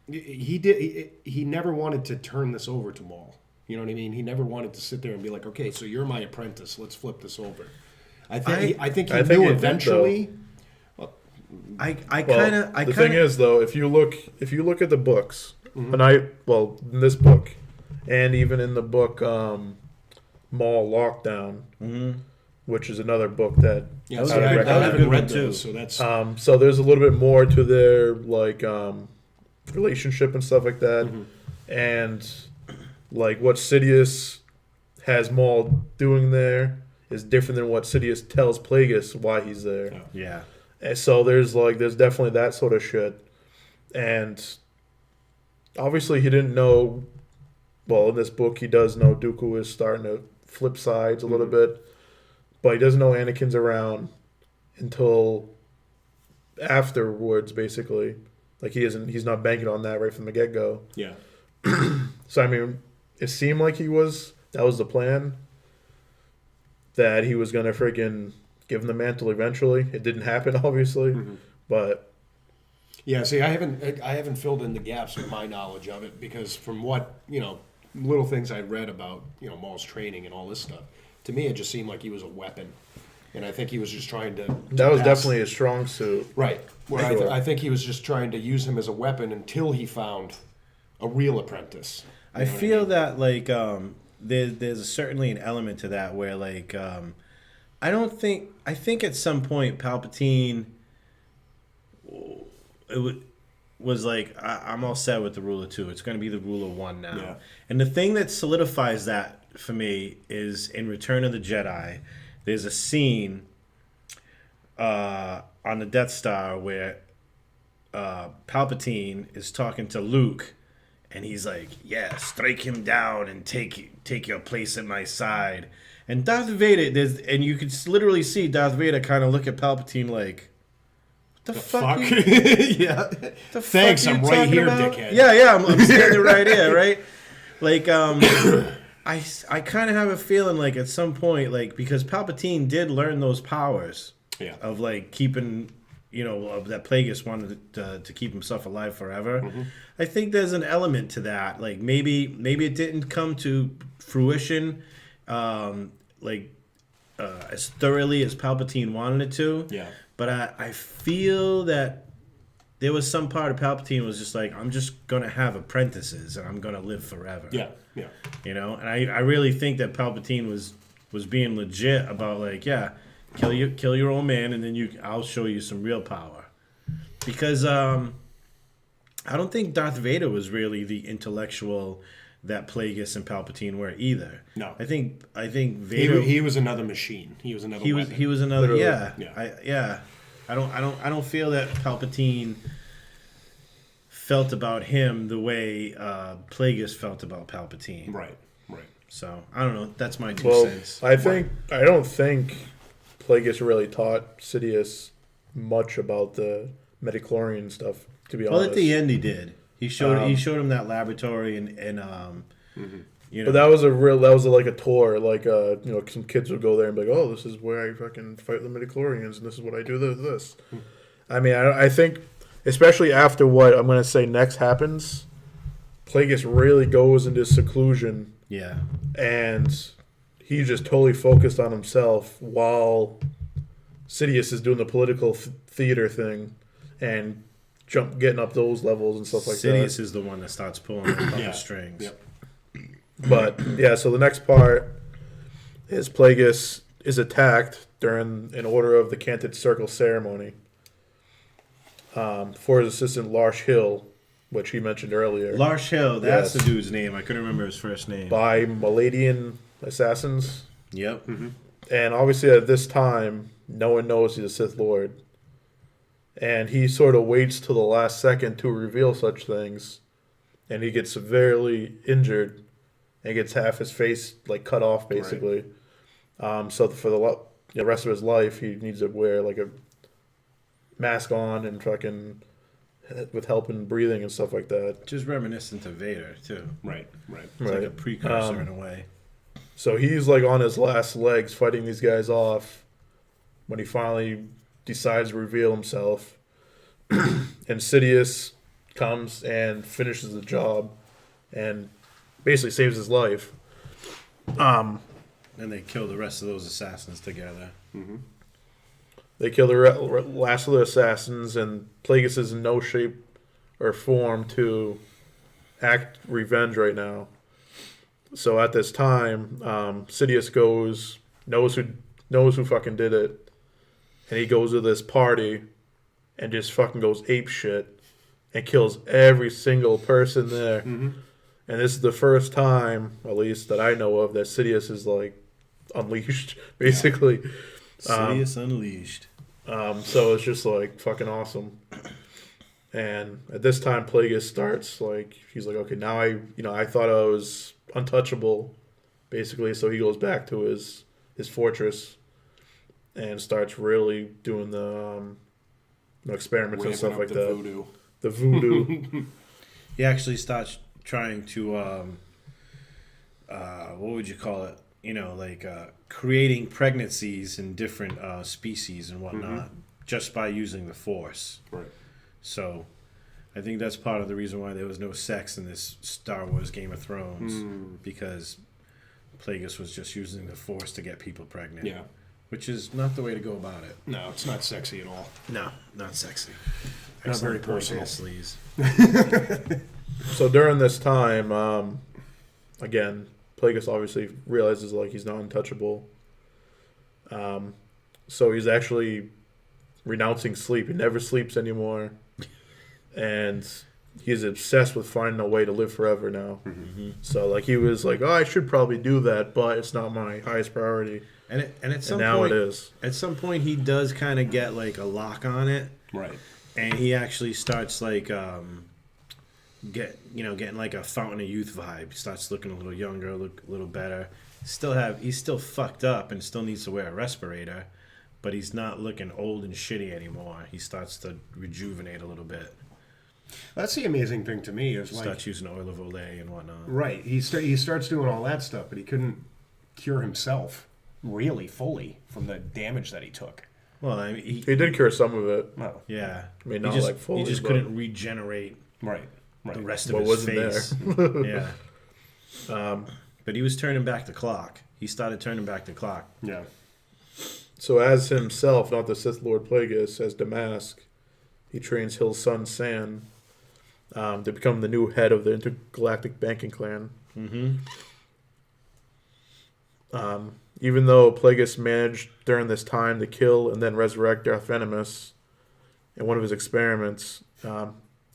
he never wanted to turn this over to Maul. You know what I mean? He never wanted to sit there and be like, okay, so you're my apprentice. Let's flip this over. I think he knew eventually. The thing is, though, if you look at the books, in this book, and even in the book Mall Lockdown, which is another book that I haven't read those, so that's so there's a little bit more to their like relationship and stuff like that, and like what Sidious has Maul doing there is different than what Sidious tells Plagueis why he's there. Yeah. And so there's definitely that sort of shit. And obviously he didn't know, well, in this book he does know Dooku is starting to flip sides a little bit, but he doesn't know Anakin's around until afterwards, basically. Like he's not banking on that right from the get-go. Yeah. So I mean, it seemed like that was the plan, that he was gonna freaking give him the mantle eventually. It didn't happen, obviously, but yeah. See, I haven't filled in the gaps with my knowledge of it, because from what little things I read about Maul's training and all this stuff, to me it just seemed like he was a weapon, and I think he was just trying to. That was definitely his strong suit, right? Where I think he was just trying to use him as a weapon until he found a real apprentice. I feel that like there's certainly an element to that where like I think at some point Palpatine was like, I'm all set with the Rule of Two. It's going to be the Rule of One now. Yeah. And the thing that solidifies that for me is in Return of the Jedi. There's a scene on the Death Star where Palpatine is talking to Luke. And he's like, yeah, strike him down and take your place at my side. And Darth Vader, and you could literally see Darth Vader kind of look at Palpatine like, what the fuck? Yeah. Thanks, I'm right here, about? dickhead. Yeah, I'm standing right here, right? Like, I kind of have a feeling like at some point, like, because Palpatine did learn those powers of like keeping, that Plagueis wanted to keep himself alive forever. I think there's an element to that. Like maybe it didn't come to fruition, as thoroughly as Palpatine wanted it to. Yeah. But I feel that there was some part of Palpatine was just like, I'm just gonna have apprentices and I'm gonna live forever. Yeah. Yeah. And I really think that Palpatine was being legit about like, yeah, kill your old man and then I'll show you some real power. Because I don't think Darth Vader was really the intellectual that Plagueis and Palpatine were either. No. I think Vader he was another machine. He was another weapon. He was another Literally. yeah. I don't feel that Palpatine felt about him the way Plagueis felt about Palpatine. Right. So I don't know. That's my 2 cents. I don't think Plagueis really taught Sidious much about the midichlorian stuff. To be honest, Well, at the end he did. He showed him that laboratory and But that was like a tour. Like some kids would go there and be like, "Oh, this is where I fucking fight the midichlorians, and this is what I do. This." I mean, I think, especially after what I'm gonna say next happens, Plagueis really goes into seclusion. Yeah. And he's just totally focused on himself while Sidious is doing the political theater thing and getting up those levels and stuff like that. Sidious is the one that starts pulling the strings. Yep. But yeah, so the next part is Plagueis is attacked during an Order of the Canted Circle ceremony for his assistant Larsh Hill, which he mentioned earlier. Larsh Hill, that's Yes. the dude's name. I couldn't remember his first name. By Maladian assassins. Yep. And obviously at this time, no one knows he's a Sith Lord. And he sort of waits till the last second to reveal such things. And he gets severely injured and gets half his face like cut off, basically. Right. So for the rest of his life, he needs to wear like a mask on and fucking with help in breathing and stuff like that. Just reminiscent of Vader, too. Right. It's like a precursor in a way. So he's like on his last legs fighting these guys off when he finally decides to reveal himself. And Sidious comes and finishes the job and basically saves his life. And they kill the rest of those assassins together. They kill the last of the assassins, and Plagueis is in no shape or form to act revenge right now. So at this time, Sidious knows who fucking did it, and he goes to this party and just fucking goes ape shit and kills every single person there. And this is the first time, at least that I know of, that Sidious is like unleashed, basically. Sidious Unleashed. So it's just like fucking awesome. And at this time, Plagueis starts like he's like, okay, now I thought I was untouchable, basically. So he goes back to his fortress and starts really doing the experiments and stuff like that. Voodoo. The voodoo. He actually starts trying to, what would you call it? Creating pregnancies in different species and whatnot, just by using the Force. Right. So, I think that's part of the reason why there was no sex in this Star Wars Game of Thrones, because Plagueis was just using the Force to get people pregnant. Yeah. Which is not the way to go about it. No, it's not sexy at all. No, not sexy. Not Excellent very point personal. there, Sleaze. So during this time, again, Plagueis obviously realizes like he's not untouchable. So he's actually renouncing sleep. He never sleeps anymore, and he's obsessed with finding a way to live forever now. So like he was like, oh, I should probably do that, but it's not my highest priority. And at some And now point, it is. At some point, he does kind of get like a lock on it, Right. and he actually starts like getting like a Fountain of Youth vibe. He starts looking a little younger, look a little better. He's still fucked up and still needs to wear a respirator, but he's not looking old and shitty anymore. He starts to rejuvenate a little bit. That's the amazing thing to me is like, Starts using oil of Olay and whatnot. right. He starts doing all that stuff, but he couldn't cure himself really fully from the damage that he took. Well, I mean, He did cure some of it. No. yeah. I mean, He not just, like fully, He just but- couldn't regenerate Right. Right. the rest of What his wasn't face. there. Yeah. But he was turning back the clock. He started turning back the clock. Yeah. So as himself, not the Sith Lord Plagueis, as Damask, he trains Hill's son San to become the new head of the intergalactic banking clan. Even though Plagueis managed during this time to kill and then resurrect Darth Venomous in one of his experiments,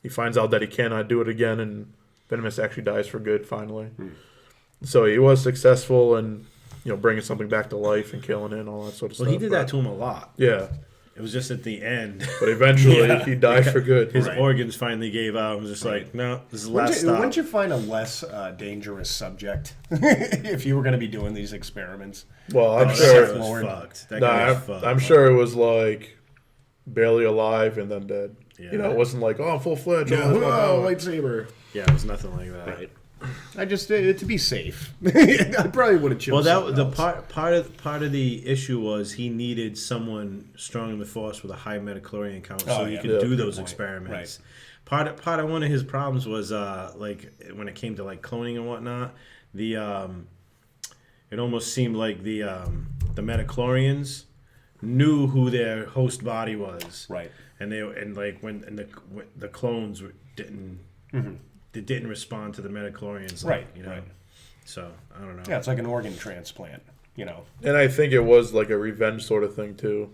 he finds out that he cannot do it again, and Venomous actually dies for good finally. So he was successful in bringing something back to life and killing it and all that sort of Well, stuff. he did that to him a lot. Yeah, It was just at the end. but eventually Yeah. he died for good. His Right. organs finally gave out. I was just like, no, this is the last stop. Wouldn't you find a less dangerous subject if you were going to be doing these experiments? Well, I'm That sure. guy was Lord. fucked. That No, guy was fucked. I'm sure it was like barely alive and then dead. Yeah. It wasn't like, oh, full fledged. Oh, lightsaber. Yeah, it was nothing like that. Right. I just to be safe. I probably would have chosen. Well, that the else. part of the issue was he needed someone strong in the Force with a high metachlorian count, so Oh, he yeah. could Yeah, do good those point. experiments. Part of one of his problems was like when it came to like cloning and whatnot, the it almost seemed like the metachlorians knew who their host body was, Right. and when the clones didn't. They didn't respond to the metachlorians, Right, You know, right. so I don't know. Yeah, it's like an organ transplant. And I think it was like a revenge sort of thing too.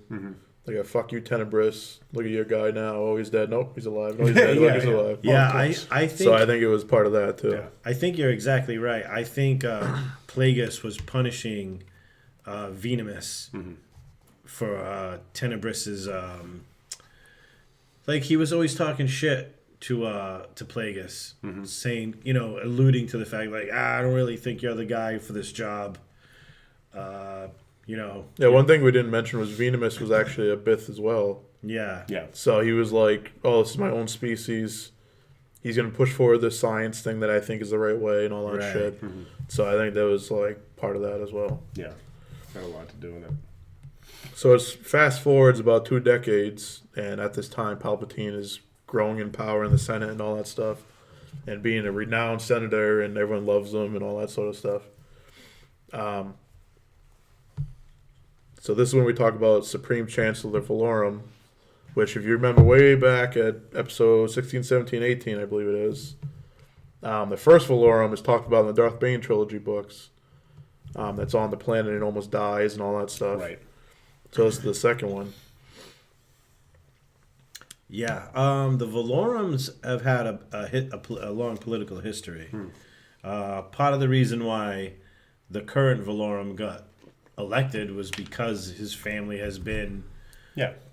Like a fuck you, Tenebris. Look at your guy now. Oh, he's dead. Nope, he's alive. No, he's dead. Look, he's Yeah. alive. Yeah, Of course. I think So I think it was part of that too. Yeah. I think you're exactly right. I think Plagueis was punishing Venomous for Tenebris's like he was always talking shit to Plagueis, saying, alluding to the fact like, I don't really think you're the guy for this job. Yeah, one thing we didn't mention was Venomous was actually a Bith as well. Yeah. Yeah. So he was like, oh, this is my own species. He's going to push forward this science thing that I think is the right way and all that Right. shit. So I think that was like part of that as well. Yeah. Got a lot to do with it. So it's fast forwards about 2 decades, and at this time, Palpatine is growing in power in the Senate and all that stuff. and being a renowned senator, and everyone loves him and all that sort of stuff. So this is when we talk about Supreme Chancellor Valorum, which, if you remember way back at episode 16, 17, 18, I believe it is, the first Valorum is talked about in the Darth Bane trilogy books. That's on the planet and almost dies and all that stuff. Right. So this is the second one. Yeah, the Valorums have had a long political history. Part of the reason why the current Valorum got elected was because his family has been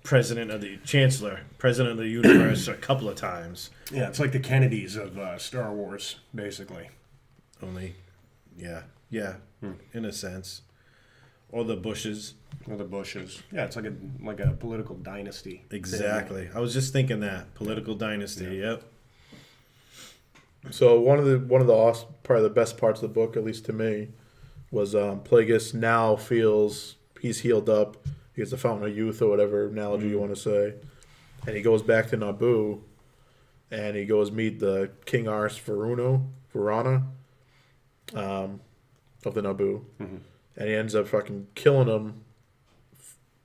president of the universe a couple of times. Yeah, it's like the Kennedys of Star Wars, basically. Only, yeah, in a sense, or the Bushes. Or the Bushes. Yeah, it's like a political dynasty. Exactly. I was just thinking that political dynasty. Yeah. Yep. So one of the awesome, probably the best parts of the book, at least to me, was Plagueis now feels he's healed up. He gets the Fountain of Youth or whatever analogy you want to say, and he goes back to Naboo, and he goes meet the King Ars Varana, of the Naboo, and he ends up fucking killing him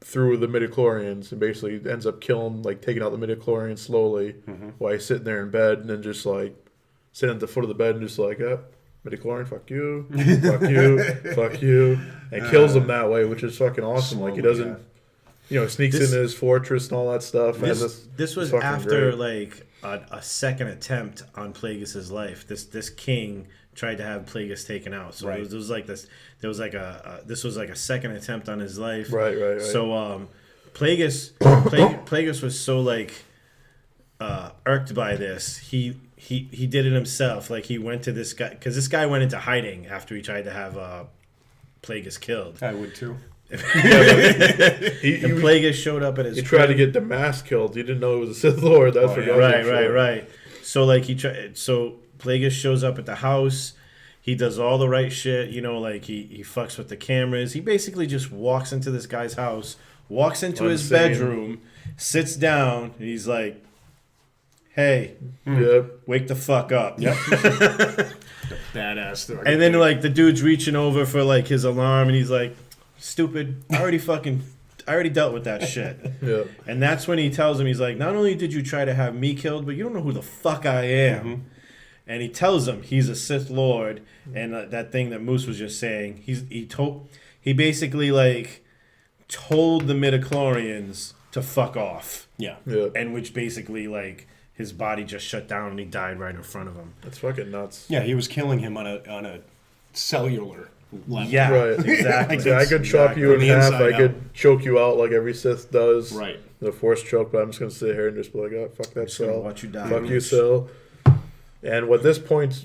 through the midichlorians, and basically ends up taking out the midichlorians slowly while he's sitting there in bed, and then just like sitting at the foot of the bed and just like, midichlorian, fuck you, fuck you, fuck you, and kills him that way, which is fucking awesome. Like, he doesn't, sneaks into his fortress and all that stuff. This was after great. A second attempt on Plagueis' life. This king tried to have Plagueis taken out. So it was like this. There was like this was like a second attempt on his life. Right. So Plagueis was so irked by this. He did it himself. Like, he went to this guy, because this guy went into hiding after he tried to have Plagueis killed. I would too. And Plagueis showed up at his. He tried to get Damask killed. He didn't know it was a Sith Lord. That's for right. So So Plagueis shows up at the house. He does all the right shit. He fucks with the cameras. He basically just walks into this guy's house, walks into his bedroom, sits down, and he's like, "Hey, wake the fuck up." Yep. Badass. And then the dude's reaching over for his alarm, and he's like, "Stupid! I already dealt with that shit." Yeah. And that's when he tells him, he's like, "Not only did you try to have me killed, but you don't know who the fuck I am." And he tells him he's a Sith Lord, and that thing that Moose was just saying, he basically told the midichlorians to fuck off. Yeah. And which basically his body just shut down and he died right in front of him. That's fucking nuts. Yeah, he was killing him on a cellular level. Yeah, right. Exactly. I could chop you in half. I could out. choke you out like every Sith does. Right. The Force choke, but I'm just gonna sit here and just be like, "Oh, fuck that cell. Watch you die. Fuck you, cell." And what this goes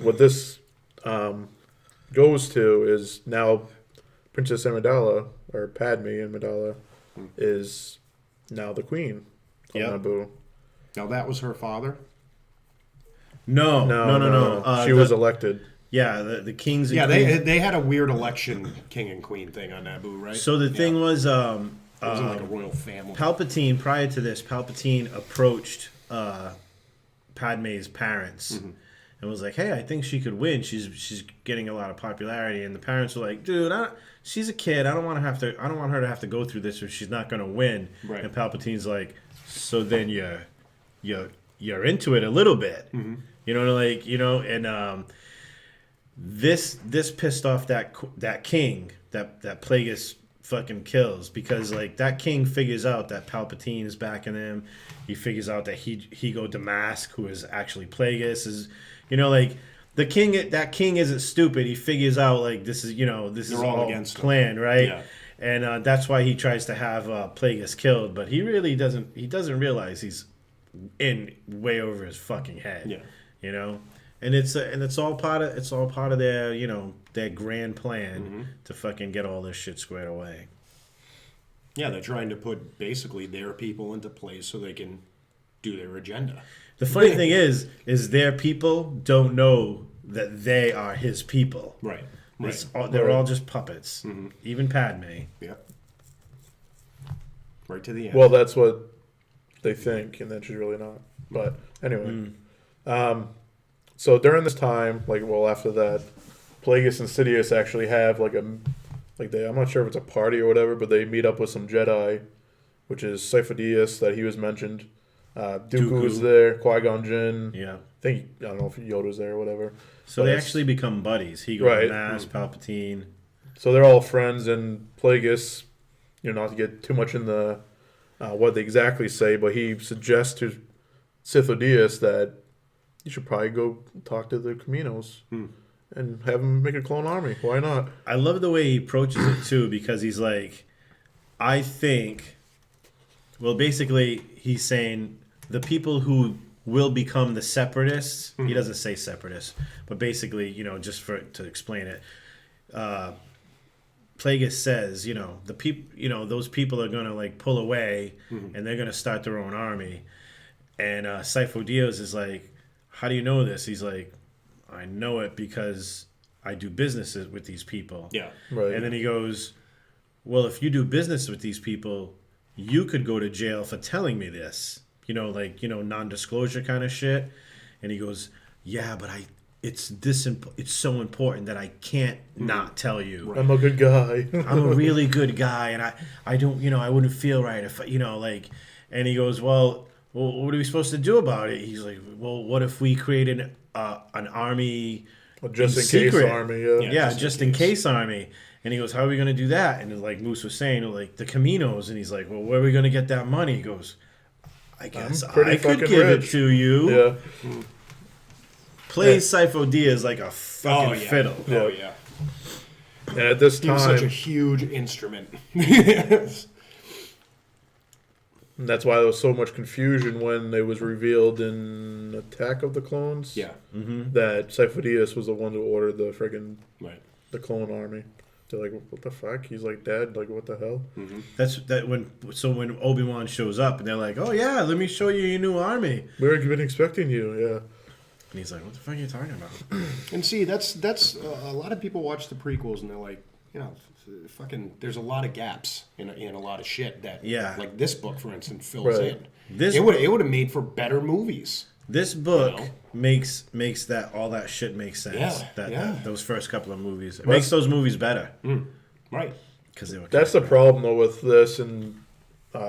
to is now Princess Amidala, or Padme Amidala, is now the queen of Naboo. Now, that was her father? No. She was elected. Yeah, the kings. And they had a weird election king and queen thing on Naboo, right? So the thing was, it wasn't like a royal family. Palpatine. Prior to this, Palpatine approached Padme's parents and was like, "Hey, I think she could win. She's getting a lot of popularity." And the parents were like, "Dude, she's a kid. I don't want her to have to go through this if she's not going to win." Right. And Palpatine's like, "So then you're into it a little bit." And this pissed off that king that Plagueis fucking kills, because that king figures out that Palpatine is backing him. He figures out that Higo Damask, who is actually Plagueis, is the king. That king isn't stupid. He figures out this is They're all against planned, right? Yeah. And that's why he tries to have Plagueis killed, but he really doesn't. He doesn't realize he's in way over his fucking head. Yeah. And it's all part of their their grand plan to fucking get all this shit squared away. Yeah, they're trying to put basically their people into place so they can do their agenda. The funny thing is their people don't know that they are his people. Right. They're all just puppets. Even Padme. Yep. Right to the end. Well, that's what they think, and then she's really not. But anyway, So during this time, after that, Plagueis and Sidious actually have I'm not sure if it's a party or whatever, but they meet up with some Jedi, which is Sifo-Dyas that he was mentioned. Dooku was there, Qui-Gon Jinn. Yeah. I don't know if Yoda's there or whatever. So they actually become buddies. He goes Right. Mass, Palpatine. So they're all friends, and Plagueis, not to get too much in the what they exactly say, but he suggests to Sifo-Dyas that you should probably go talk to the Caminos and have them make a clone army. Why not? I love the way he approaches it too, because he's like, I think. Well, basically, he's saying the people who will become the separatists. He doesn't say separatists, but basically, just to explain it, Plagueis says, the people, those people are gonna pull away, and they're gonna start their own army. And Sifo-Dyas is like, how do you know this? He's like, I know it because I do businesses with these people. Yeah. Right. And then he goes, well, if you do business with these people, you could go to jail for telling me this. Non-disclosure kind of shit. And he goes, yeah, but it's so important that I can't not tell you. I'm a good guy. I'm a really good guy, and I don't, I wouldn't feel right if, and he goes, well, what are we supposed to do about it? He's like, well, what if we created an army Just in secret? case army, yeah. Yeah, just in case army. And he goes, how are we going to do that? And like Moose was saying, the Caminos. And he's like, well, where are we going to get that money? He goes, I guess I could fucking give rich. it to you. Yeah. Plays Sifo-Dyas like a fucking yeah. fiddle. Oh, yeah. And at this He was such a time, huge instrument. that's why there was so much confusion when it was revealed in Attack of the Clones. Yeah. That Sifo-Dyas was the one who ordered the friggin' Right. the clone army. They're like, what the fuck? He's like, Dad, what the hell? When Obi-Wan shows up and they're like, oh yeah, let me show you your new army. We've been expecting you, yeah. And he's like, what the fuck are you talking about? And see, that's a lot of people watch the prequels and they're like, fucking. There's a lot of gaps in a lot of shit that, like this book, for instance, fills Right. in. This it would have made for better movies. This book makes that all that shit makes sense. Yeah, Those first couple of movies, it makes those movies better. Right. Because they were. That's the problem, though, with this and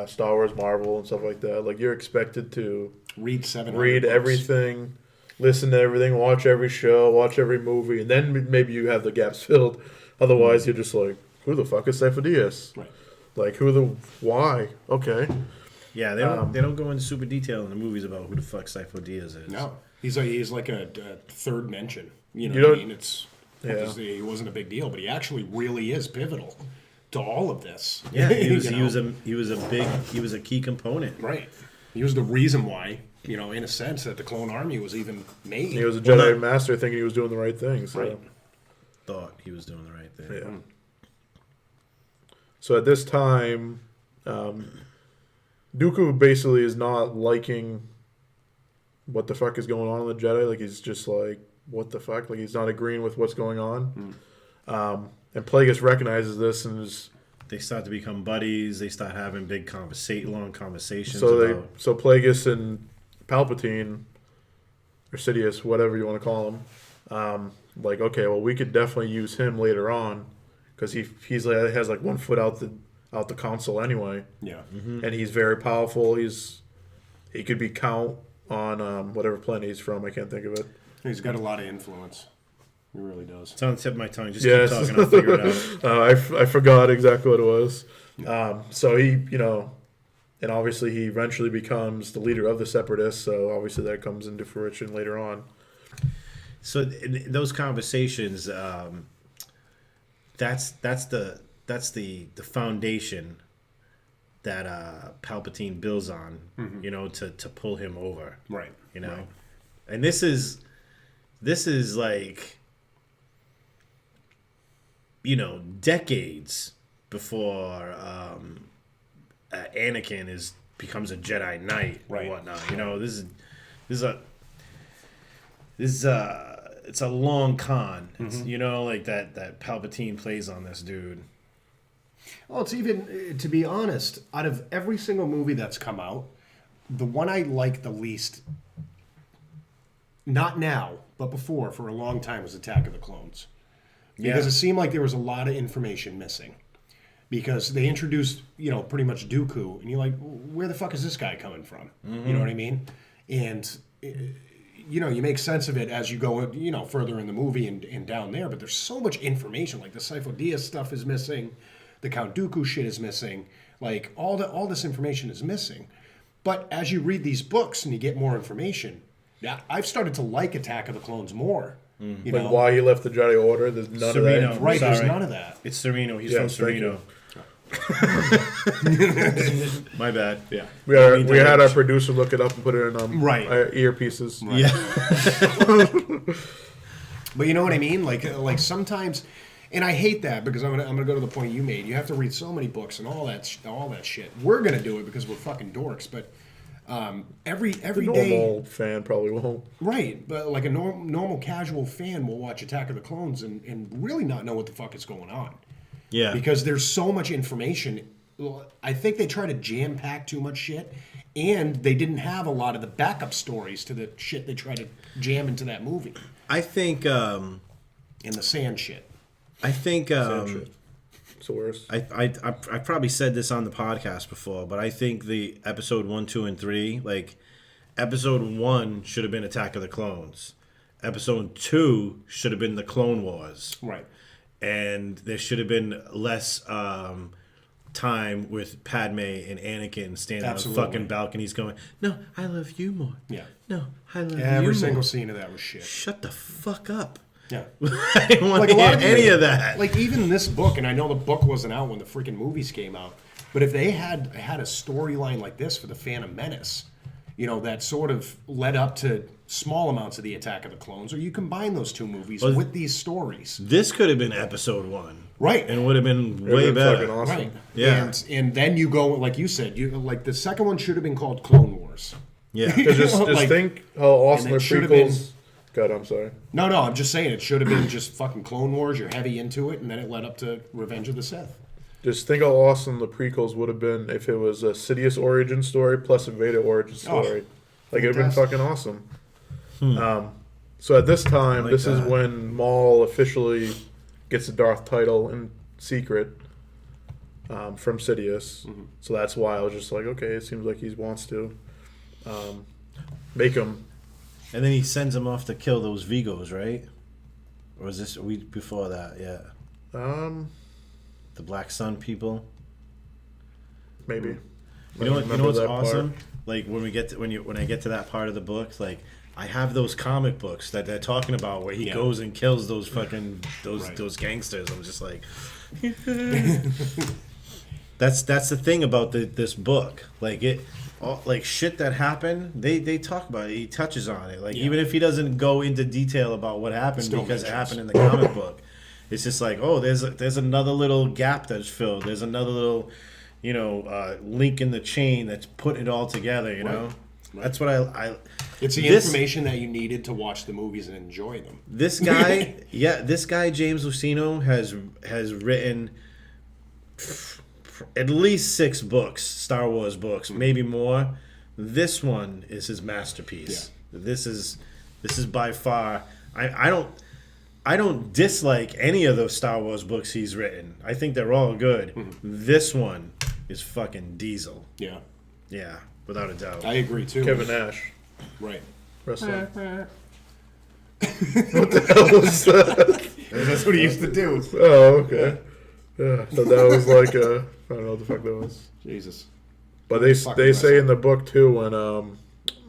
Star Wars, Marvel, and stuff like that. Like, you're expected to Read 700 read books. everything, listen to everything, watch every show, watch every movie, and then maybe you have the gaps filled. Otherwise, you're just like, who the fuck is Sifo-Dyas? Right. Like, why? Okay. Yeah, they don't go into super detail in the movies about who the fuck Sifo-Dyas is. No, he's like a third mention. You know You what I don't- mean? It's Yeah. obviously he wasn't a big deal, but he actually really is pivotal to all of this. Yeah, he was You know? he was a key component. Right. He was the reason why, in a sense, that the clone army was even made. He was a Jedi Master thinking he was doing the right thing. So. Right. Thought he was doing the right thing. Yeah. So at this time, Dooku basically is not liking what the fuck is going on in the Jedi. Like, he's just like, what the fuck? Like, he's not agreeing with what's going on. And Plagueis recognizes this and is... They start to become buddies. They start having long conversations. So Plagueis and Palpatine, or Sidious, whatever you want to call him, like, okay, well, we could definitely use him later on because he has like 1 foot out the console anyway. Yeah. And he's very powerful. He could be Count on whatever planet he's from. I can't think of it. He's got a lot of influence. He really does. It's on the tip of my tongue. Just Yes. keep talking. I'll figure it out. I forgot exactly what it was. So he, and obviously he eventually becomes the leader of the Separatists. So obviously that comes into fruition later on. So in those conversations, that's the foundation that Palpatine builds on, to pull him over, Right. Right. And this is like, decades before Anakin becomes a Jedi Knight or Right. whatnot. It's a long con. It's, like that Palpatine plays on this dude. Well, it's even, to be honest, out of every single movie that's come out, the one I like the least, not now, but before, for a long time, was Attack of the Clones. Yeah. Because it seemed like there was a lot of information missing. Because they introduced, pretty much Dooku, and you're like, where the fuck is this guy coming from? You know what I mean? And, you make sense of it as you go, further in the movie and down there, but there's so much information. Like, the Sifo Dyas stuff is missing, the Count Dooku shit is missing, like, all this information is missing. But as you read these books and you get more information, I've started to like Attack of the Clones more. Like why he left the Jedi Order, there's none of that. Right, Sorry. there's none of that. It's Sereno. He's Yeah, from thank Sereno. you. My bad. Yeah. We had our producer look it up and put it in Right. our earpieces. Right. Yeah. But you know what I mean? Like sometimes, and I hate that because I'm gonna go to the point you made. You have to read so many books and all that shit. We're gonna do it because we're fucking dorks. But every The day, normal fan probably won't. right? But like a normal casual fan will watch Attack of the Clones and really not know what the fuck is going on. Yeah. Because there's so much information. I think they try to jam pack too much shit, and they didn't have a lot of the backup stories to the shit they try to jam into that movie. I think. And the sand shit. I think. It's the worst. I probably said this on the podcast before, but I think the episode 1, 2, and 3, like episode 1 should have been Attack of the Clones. Episode 2 should have been the Clone Wars. Right. And there should have been less time with Padme and Anakin standing Absolutely. on fucking balconies going, "No, I love you more. Yeah. No, I love you Every more." single scene of that was shit. Shut the fuck up. Yeah. I didn't want Like to a lot hear of any people- of that. Like even this book, and I know the book wasn't out when the freaking movies came out, but if they had a storyline like this for the Phantom Menace, that sort of led up to small amounts of the Attack of the Clones, or you combine those two movies with these stories. This could have been episode 1. Right. And would have been It'd way been better. fucking awesome. Right. Yeah. And then you go, like you said, like the second one should have been called Clone Wars. Yeah. Just Like- think how awesome and the it should have been- prequels. God, I'm sorry. No, I'm just saying it should have been just fucking Clone Wars. You're heavy into it, and then it led up to Revenge of the Sith. Just think how awesome the prequels would have been if it was a Sidious origin story plus a Vader origin story. Like it'd have been fantastic. fucking awesome. So at this time, like this is that. when Maul officially gets the Darth title in secret from Sidious. So that's why I was just like, okay, it seems like he wants to make him. And then he sends him off to kill those Vigos, right? Or was this a week before that? Yeah. The Black Sun people. Maybe. You know Remember what's that part. awesome? Like when I get to that part of the book, like I have those comic books that they're talking about where he goes and kills those fucking those gangsters. I'm just like, that's the thing about this book. Like like shit that happened, they talk about it. He touches on it. Like even if he doesn't go into detail about what happened Still because it mentions. happened in the comic book, it's just like, oh, there's another little gap that's filled. There's another little, link in the chain that's putting it all together. You know, that's what I. It's the information that you needed to watch the movies and enjoy them. This guy, this guy James Luceno has written at least 6 books, Star Wars books, maybe more. This one is his masterpiece. Yeah. This is by far. I don't dislike any of those Star Wars books he's written. I think they're all good. This one is fucking diesel. Yeah, Yeah, without a doubt. I agree too. Kevin Nash. Right. Wrestling. What the hell was that? That's what he used to do. Oh, okay. Yeah, so that was like I don't know what the fuck that was. Jesus. But they Fucking say in the book too when I'm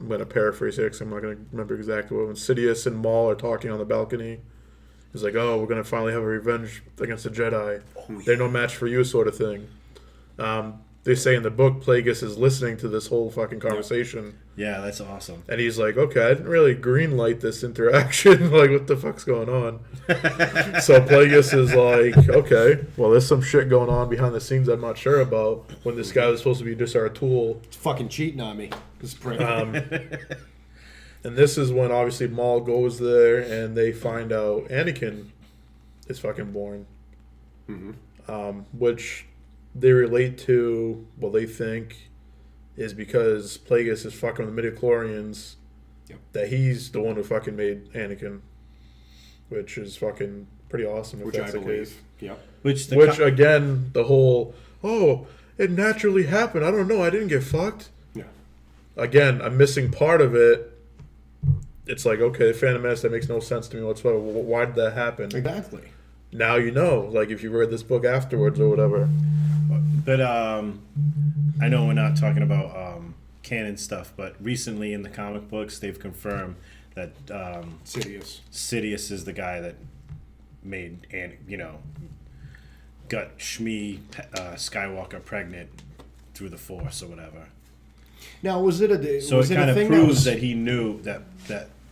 gonna paraphrase here 'cause I'm not gonna remember exactly what when Sidious and Maul are talking on the balcony. He's like, "Oh, we're gonna finally have a revenge against the Jedi. They're no match for you," sort of thing. They say in the book Plagueis is listening to this whole fucking conversation, Yeah, that's awesome. and he's like, "Okay, I didn't really greenlight this interaction. Like, what the fuck's going on?" So Plagueis is like, "Okay, well, there's some shit going on behind the scenes I'm not sure about. When this guy was supposed to be just our tool." It's fucking cheating on me. This prick. And this is when obviously Maul goes there and they find out Anakin is fucking born. Which they relate to, well, they think is because Plagueis is fucking with the midichlorians that he's the one who fucking made Anakin, which is fucking pretty awesome if Which that's I the believe. case. Yep. Which Again, the whole, it naturally happened. I don't know. I didn't get fucked. Yeah. Again, I'm missing part of it. It's like, okay, Phantom Menace, that makes no sense to me whatsoever. Why did that happen? Exactly. Now you know, like if you read this book afterwards or whatever. But I know we're not talking about canon stuff, but recently in the comic books, they've confirmed that Sidious is the guy that made, and got Shmi Skywalker pregnant through the Force or whatever. Now, was it a So was it it kind a of thing proves that that he knew that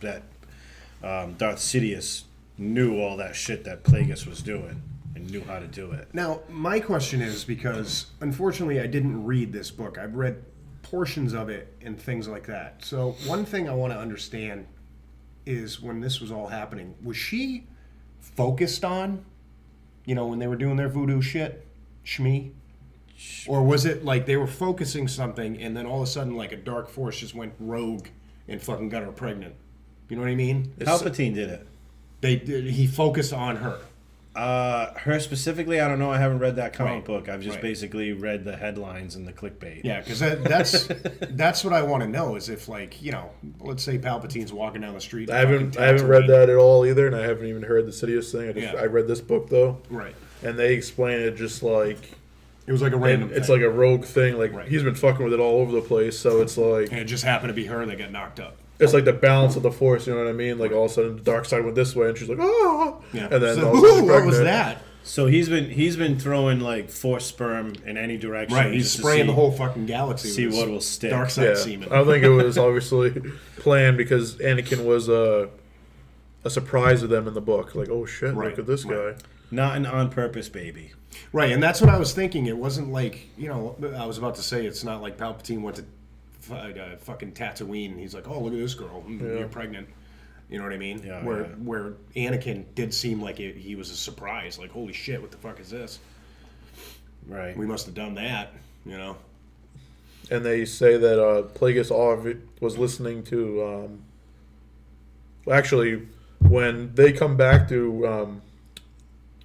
Darth Sidious knew all that shit that Plagueis was doing and knew how to do it. Now, my question is, because unfortunately I didn't read this book. I've read portions of it and things like that. So one thing I want to understand is, when this was all happening, was she focused on, when they were doing their voodoo shit, Shmi? Or was it like they were focusing something and then all of a sudden like a dark force just went rogue and fucking got her pregnant? You know what I mean? Palpatine did it. He focused on her. Her specifically, I don't know. I haven't read that comic Right. book. I've just Right. basically read the headlines and the clickbait. Yeah, because that's what I want to know, is if, like, let's say Palpatine's walking down the street. I haven't read that at all either, and I haven't even heard the Sidious thing. I read this book though, Right. and they explain it just like It was like a random. it's thing. like a rogue thing. Like Right. he's been fucking with it all over the place, so it's like And it just happened to be her that got knocked up. it's like the balance of the Force. You know what I mean? Like all of a sudden the dark side went this way, and she's like, oh, Yeah. and then So, all of a sudden she's what was pregnant. that? So he's been throwing like Force sperm in any direction. Right. He's just to spraying see- the whole fucking galaxy. see with his what will stick. Dark side Yeah, semen. I don't think it was obviously planned because Anakin was a surprise to them in the book. Like, oh shit, Right, look at this right. guy. Not an on purpose baby. Right, and that's what I was thinking. It wasn't like, I was about to say, it's not like Palpatine went to fucking Tatooine and he's like, oh, look at this girl, you're pregnant. You know what I mean? Yeah, where Anakin did seem like he was a surprise. Like, holy shit, what the fuck is this? Right. We must have done that, And they say that Plagueis was listening to. Actually, when they come back to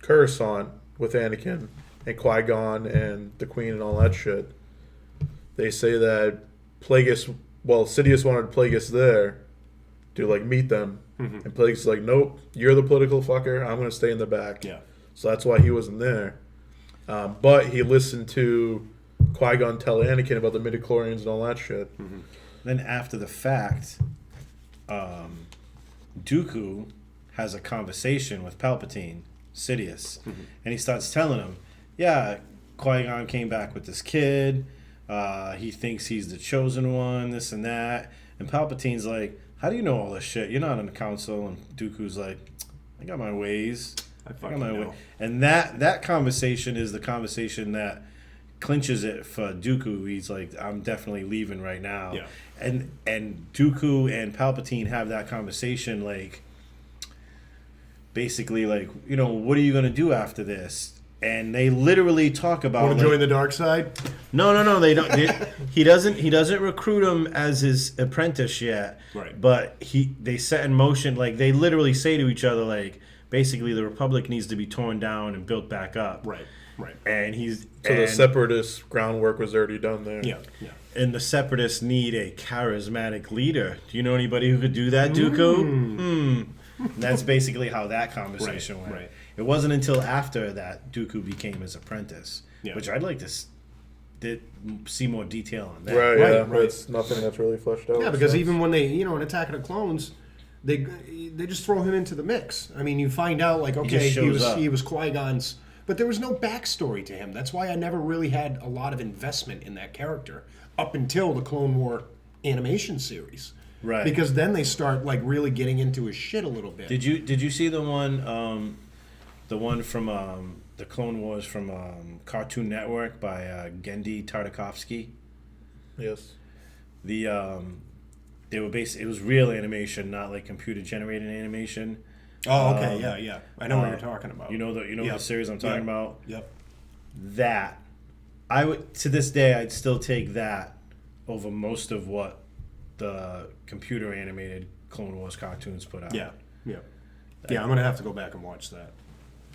Coruscant with Anakin and Qui-Gon and the Queen and all that shit, they say that Sidious wanted Plagueis there to like meet them, and Plagueis is like, nope, you're the political fucker. I'm gonna stay in the back. Yeah. So that's why he wasn't there. But he listened to Qui-Gon tell Anakin about the midichlorians and all that shit. Then after the fact, Dooku has a conversation with Palpatine, Sidious, and he starts telling him, yeah, Qui-Gon came back with this kid. He thinks he's the chosen one, this and that. And Palpatine's like, how do you know all this shit? You're not in the council. And Dooku's like, I got my ways. I fucking know. And that conversation is the conversation that clinches it for Dooku. He's like, I'm definitely leaving right now. Yeah. And Dooku and Palpatine have that conversation, like, basically, like, what are you gonna do after this? And they literally talk about, Want to like, join the dark side? no, they don't. He doesn't recruit him as his apprentice yet. Right. But they set in motion, like, they literally say to each other, like, basically the Republic needs to be torn down and built back up. Right. And The Separatist groundwork was already done there. Yeah. and the Separatists need a charismatic leader. Do you know anybody who could do that, Dooku? That's basically how that conversation went. Right. It wasn't until after that Dooku became his apprentice, Yeah. which I'd like to see more detail on that. Right, Right, yeah. right. It's nothing that's really fleshed out. Yeah, because so. even when they, in Attack of the Clones, they just throw him into the mix. I mean, you find out, like, okay, just shows up. he was Qui-Gon's, but there was no backstory to him. That's why I never really had a lot of investment in that character up until the Clone War animation series. Right. Because then they start, like, really getting into his shit a little bit. Did you see the one from the Clone Wars from Cartoon Network by Genndy Tartakovsky? Yes. They were it was real animation, not like computer generated animation. Oh, okay, yeah. I know what you're talking about. You know Yep. the series I'm talking Yep. about. Yep. That I would, to this day, I'd still take that over most of what the computer animated Clone Wars cartoons put out. Yeah. I'm gonna have to go back and watch that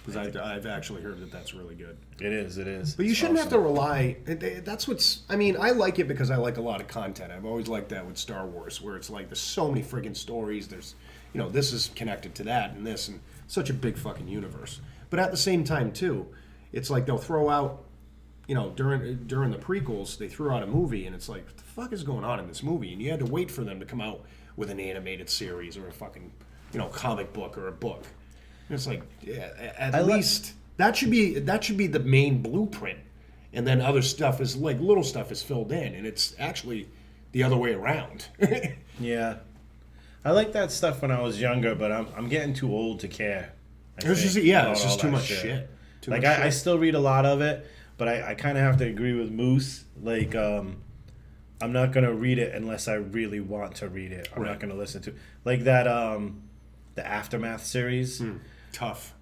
because I've actually heard that that's really good. It is. But you It's shouldn't have to awesome. rely. That's what's. I mean, I like it because I like a lot of content. I've always liked that with Star Wars, where it's like there's so many friggin' stories. There's, this is connected to that and this, and such a big fucking universe. But at the same time, too, it's like they'll throw out, during the prequels, they threw out a movie, and it's like, what the fuck is going on in this movie? And you had to wait for them to come out with an animated series or a fucking, comic book or a book. And it's like, yeah, at least that should be the main blueprint, and then other stuff is like little stuff is filled in, and it's actually the other way around. Yeah, I like that stuff when I was younger, but I'm getting too old to care. It's just too much shit. I still read a lot of it, but I kind of have to agree with Moose. Like, I'm not gonna read it unless I really want to read it. I'm not gonna listen to like that. The Aftermath series. Tough.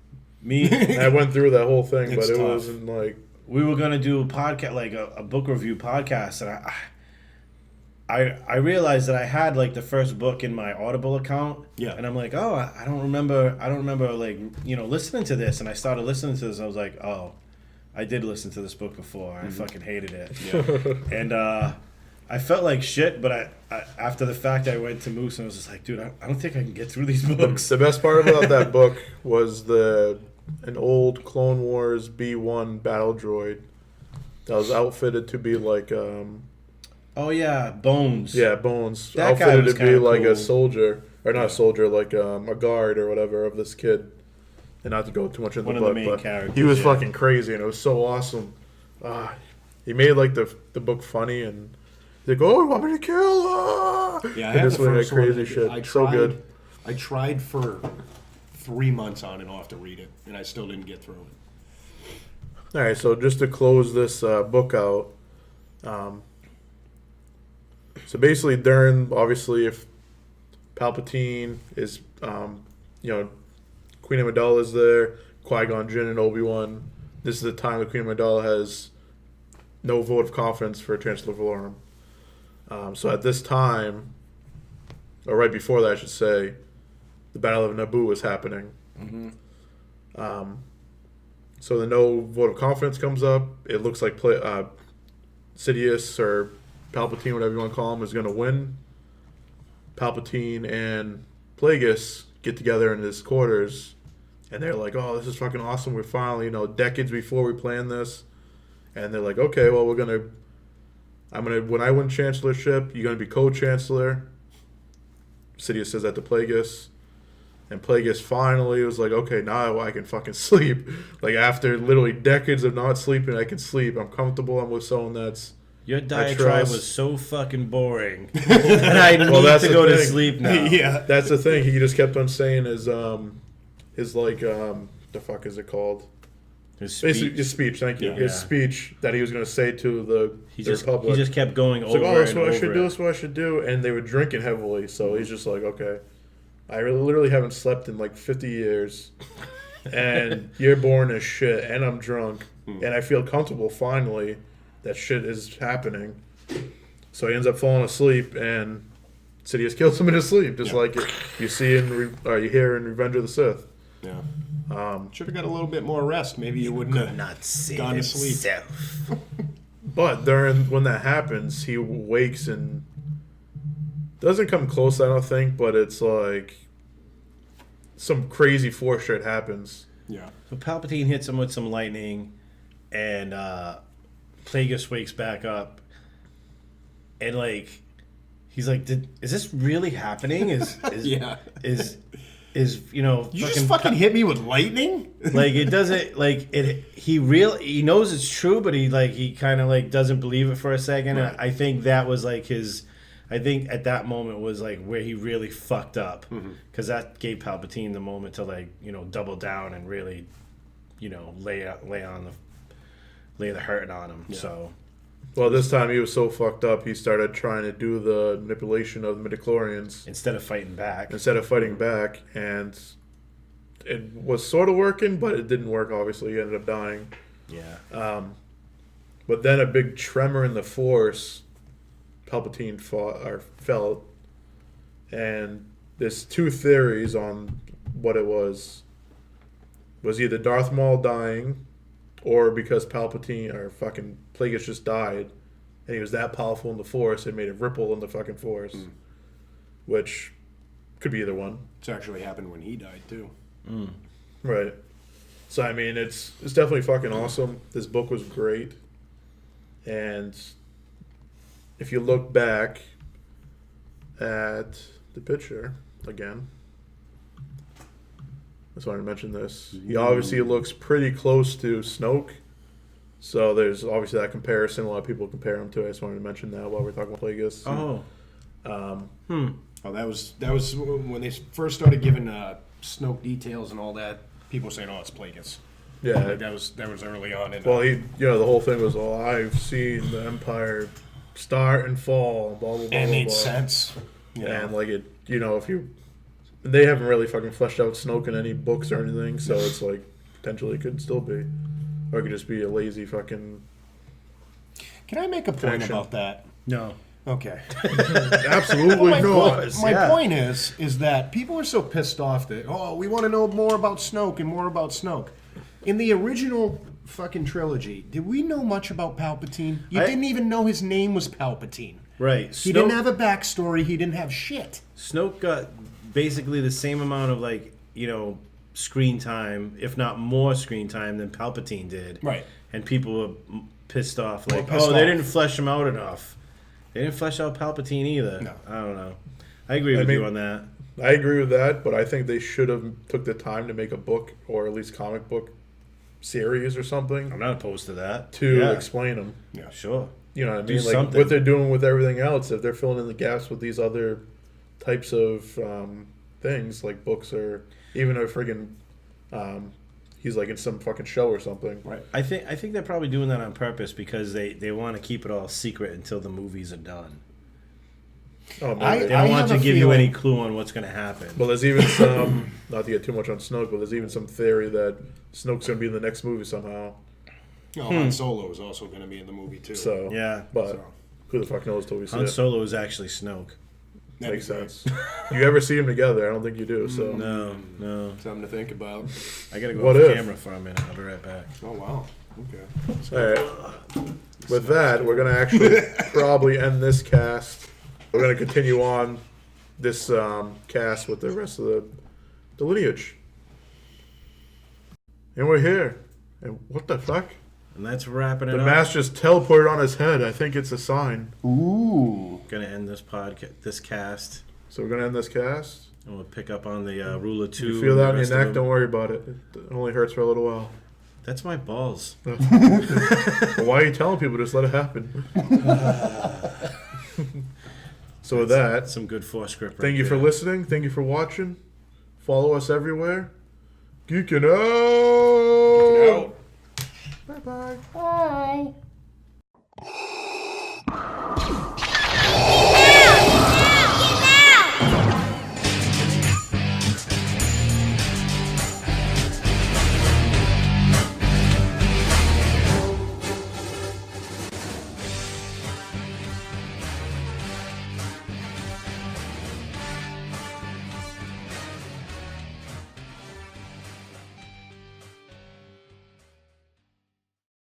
I went through that whole thing, It's but it tough. wasn't like We were gonna do a podcast, like a book review podcast, and I realized that I had like the first book in my Audible account. Yeah. And I'm like, oh, I don't remember like listening to this, and I started listening to this. And I was like, oh, I did listen to this book before. I fucking hated it. Yeah. And I felt like shit, but I after the fact I went to Moose and I was just like, dude, I don't think I can get through these books. the best part about that book was an old Clone Wars B1 battle droid that was outfitted to be like Oh yeah, Bones. yeah, Bones. That guy outfitted was to be kinda like cool. a soldier, or not a soldier, like a guard or whatever of this kid. And not to go too much into One the of the book, main but characters, he was yeah. fucking crazy, and it was so awesome. He made like the book funny, and they go, "Oh, you want me to kill?" Yeah, I And had just the went first like crazy one. shit. I tried, So good. I tried for 3 months on and off to read it, and I still didn't get through it. All right, so just to close this book out, so basically, obviously, if Palpatine is, Queen Amidala is there, Qui-Gon Jinn and Obi-Wan, this is the time that Queen Amidala has no vote of confidence for Chancellor Valorum. So at this time, or right before that, I should say, the Battle of Naboo is happening. So the no vote of confidence comes up. It looks like Sidious or Palpatine, whatever you want to call him, is going to win. Palpatine and Plagueis get together in his quarters, and they're like, "Oh, this is fucking awesome. We're finally, decades before we planned this." And they're like, "Okay, well, when I win chancellorship, you're going to be co-chancellor." Sidious says that to Plagueis. And Plagueis finally was like, "Okay, now I can fucking sleep." Like, after literally decades of not sleeping, I can sleep. I'm comfortable. I'm with someone that's... Your diatribe trust- was so fucking boring, and I need that's to the go to thing. sleep now. Yeah. That's the thing. He just kept on saying the fuck is it called? His Basically, speech. his speech. Thank you. Yeah. His speech that he was going to say to He the just Republic. kept going It's over like, "Oh, that's and what I over should do. it. That's what I should do." And they were drinking heavily, so he's just like, "Okay, I literally haven't slept in like 50 years, and you're boring as shit, and I'm drunk, and I feel comfortable finally that shit is happening." So he ends up falling asleep, and Sidious kills him in his sleep, just like you see you hear in Revenge of the Sith. Yeah. Should have got a little bit more rest. Maybe you wouldn't have Not save gone to sleep. himself. But when that happens, he wakes and doesn't come close, I don't think, but it's like some crazy force shit happens. Yeah. So Palpatine hits him with some lightning, and Plagueis wakes back up, and like he's like, "Is this really happening? Is Yeah. is You just fucking hit me with lightning? like it doesn't like it. He knows it's true, but he kind of like doesn't believe it for a second. Right. And I think that was like his. I think at that moment was like where he really fucked up, because that gave Palpatine the moment to double down and really, lay the hurting on him. Yeah. So Well, this time he was so fucked up, he started trying to do the manipulation of the midichlorians instead of fighting back, instead of fighting back, and it was sort of working, but it didn't work, obviously. He ended up dying. yeah, But then a big tremor in the Force Palpatine felt. And there's two theories on what it was. Was either Darth Maul dying, or because Palpatine or fucking Plagueis just died, and he was that powerful in the Force, it made a ripple in the fucking Force. Which could be either one. It's actually happened when he died too. Right. So I mean, it's definitely fucking awesome. This book was great, and if you look back at the picture again, I just wanted to mention this. He obviously looks pretty close to Snoke, so there's obviously that comparison. A lot of people compare him to. I just wanted to mention that while we're talking about Plagueis. Oh. Oh, that was when they first started giving Snoke details and all that. People were saying, "Oh, it's Plagueis." Yeah. Like that was early on. In, Well, the whole thing was, "Oh, I've seen the Empire start and fall, blah blah blah." and it made blah. sense. And like it, if you, they haven't really fucking fleshed out Snoke in any books or anything, so it's like potentially it could still be, or it could just be a lazy fucking. Can I make a point Connection. about that? No. Okay. Absolutely my not. point is that people are so pissed off that we want to know more about Snoke and more about Snoke. In the original fucking trilogy, did we know much about Palpatine? You didn't even know his name was Palpatine. Right. He didn't have a backstory. He didn't have shit. Snoke got basically the same amount of screen time, if not more screen time than Palpatine did. Right. And people were pissed off, Well, like, pissed they off. didn't flesh him out enough. They didn't flesh out Palpatine either. No. I don't know. I agree with you on that. I agree with that, but I think they should have took the time to make a book or at least comic book series or something I'm not opposed to that. to explain them. Yeah. Sure. You know what I Do mean? Like something. what they're doing with everything else, if they're filling in the gaps with these other types of things, like books or even a friggin' he's like in some fucking show or something. Right. I think they're probably doing that on purpose because they want to keep it all secret until the movies are done. Oh, maybe. They don't want have to a give you feeling- any clue on what's going to happen. Well, there's even some, not to get too much on Snoke, but there's even some theory that Snoke's going to be in the next movie somehow. Han Solo is also going to be in the movie too. So, Yeah. but So. who the fuck knows till we see Han it? Solo is actually Snoke. That'd Makes be great. sense. You ever see them together? I don't think you do. So, No. Something to think about. I got to go What off if? camera for a minute. I'll be right back. Oh wow. Okay. all right. With that, we're going to actually probably end this cast. We're going to continue on this cast with the rest of the lineage. And we're here. And what the fuck? And that's wrapping it The up. mask just teleported on his head. I think it's a sign. Ooh. Gonna end this cast, So we're going to end this cast. and we'll pick up on the Rule of Two. You feel and that the in your rest of neck? them. Don't worry about it. It only hurts for a little while. That's my balls. Well, why are you telling people? Just let it happen. So with that, Some good force script. thank you for listening. Thank you for watching. Follow us everywhere. Geeking out. Out. Bye-bye. Bye.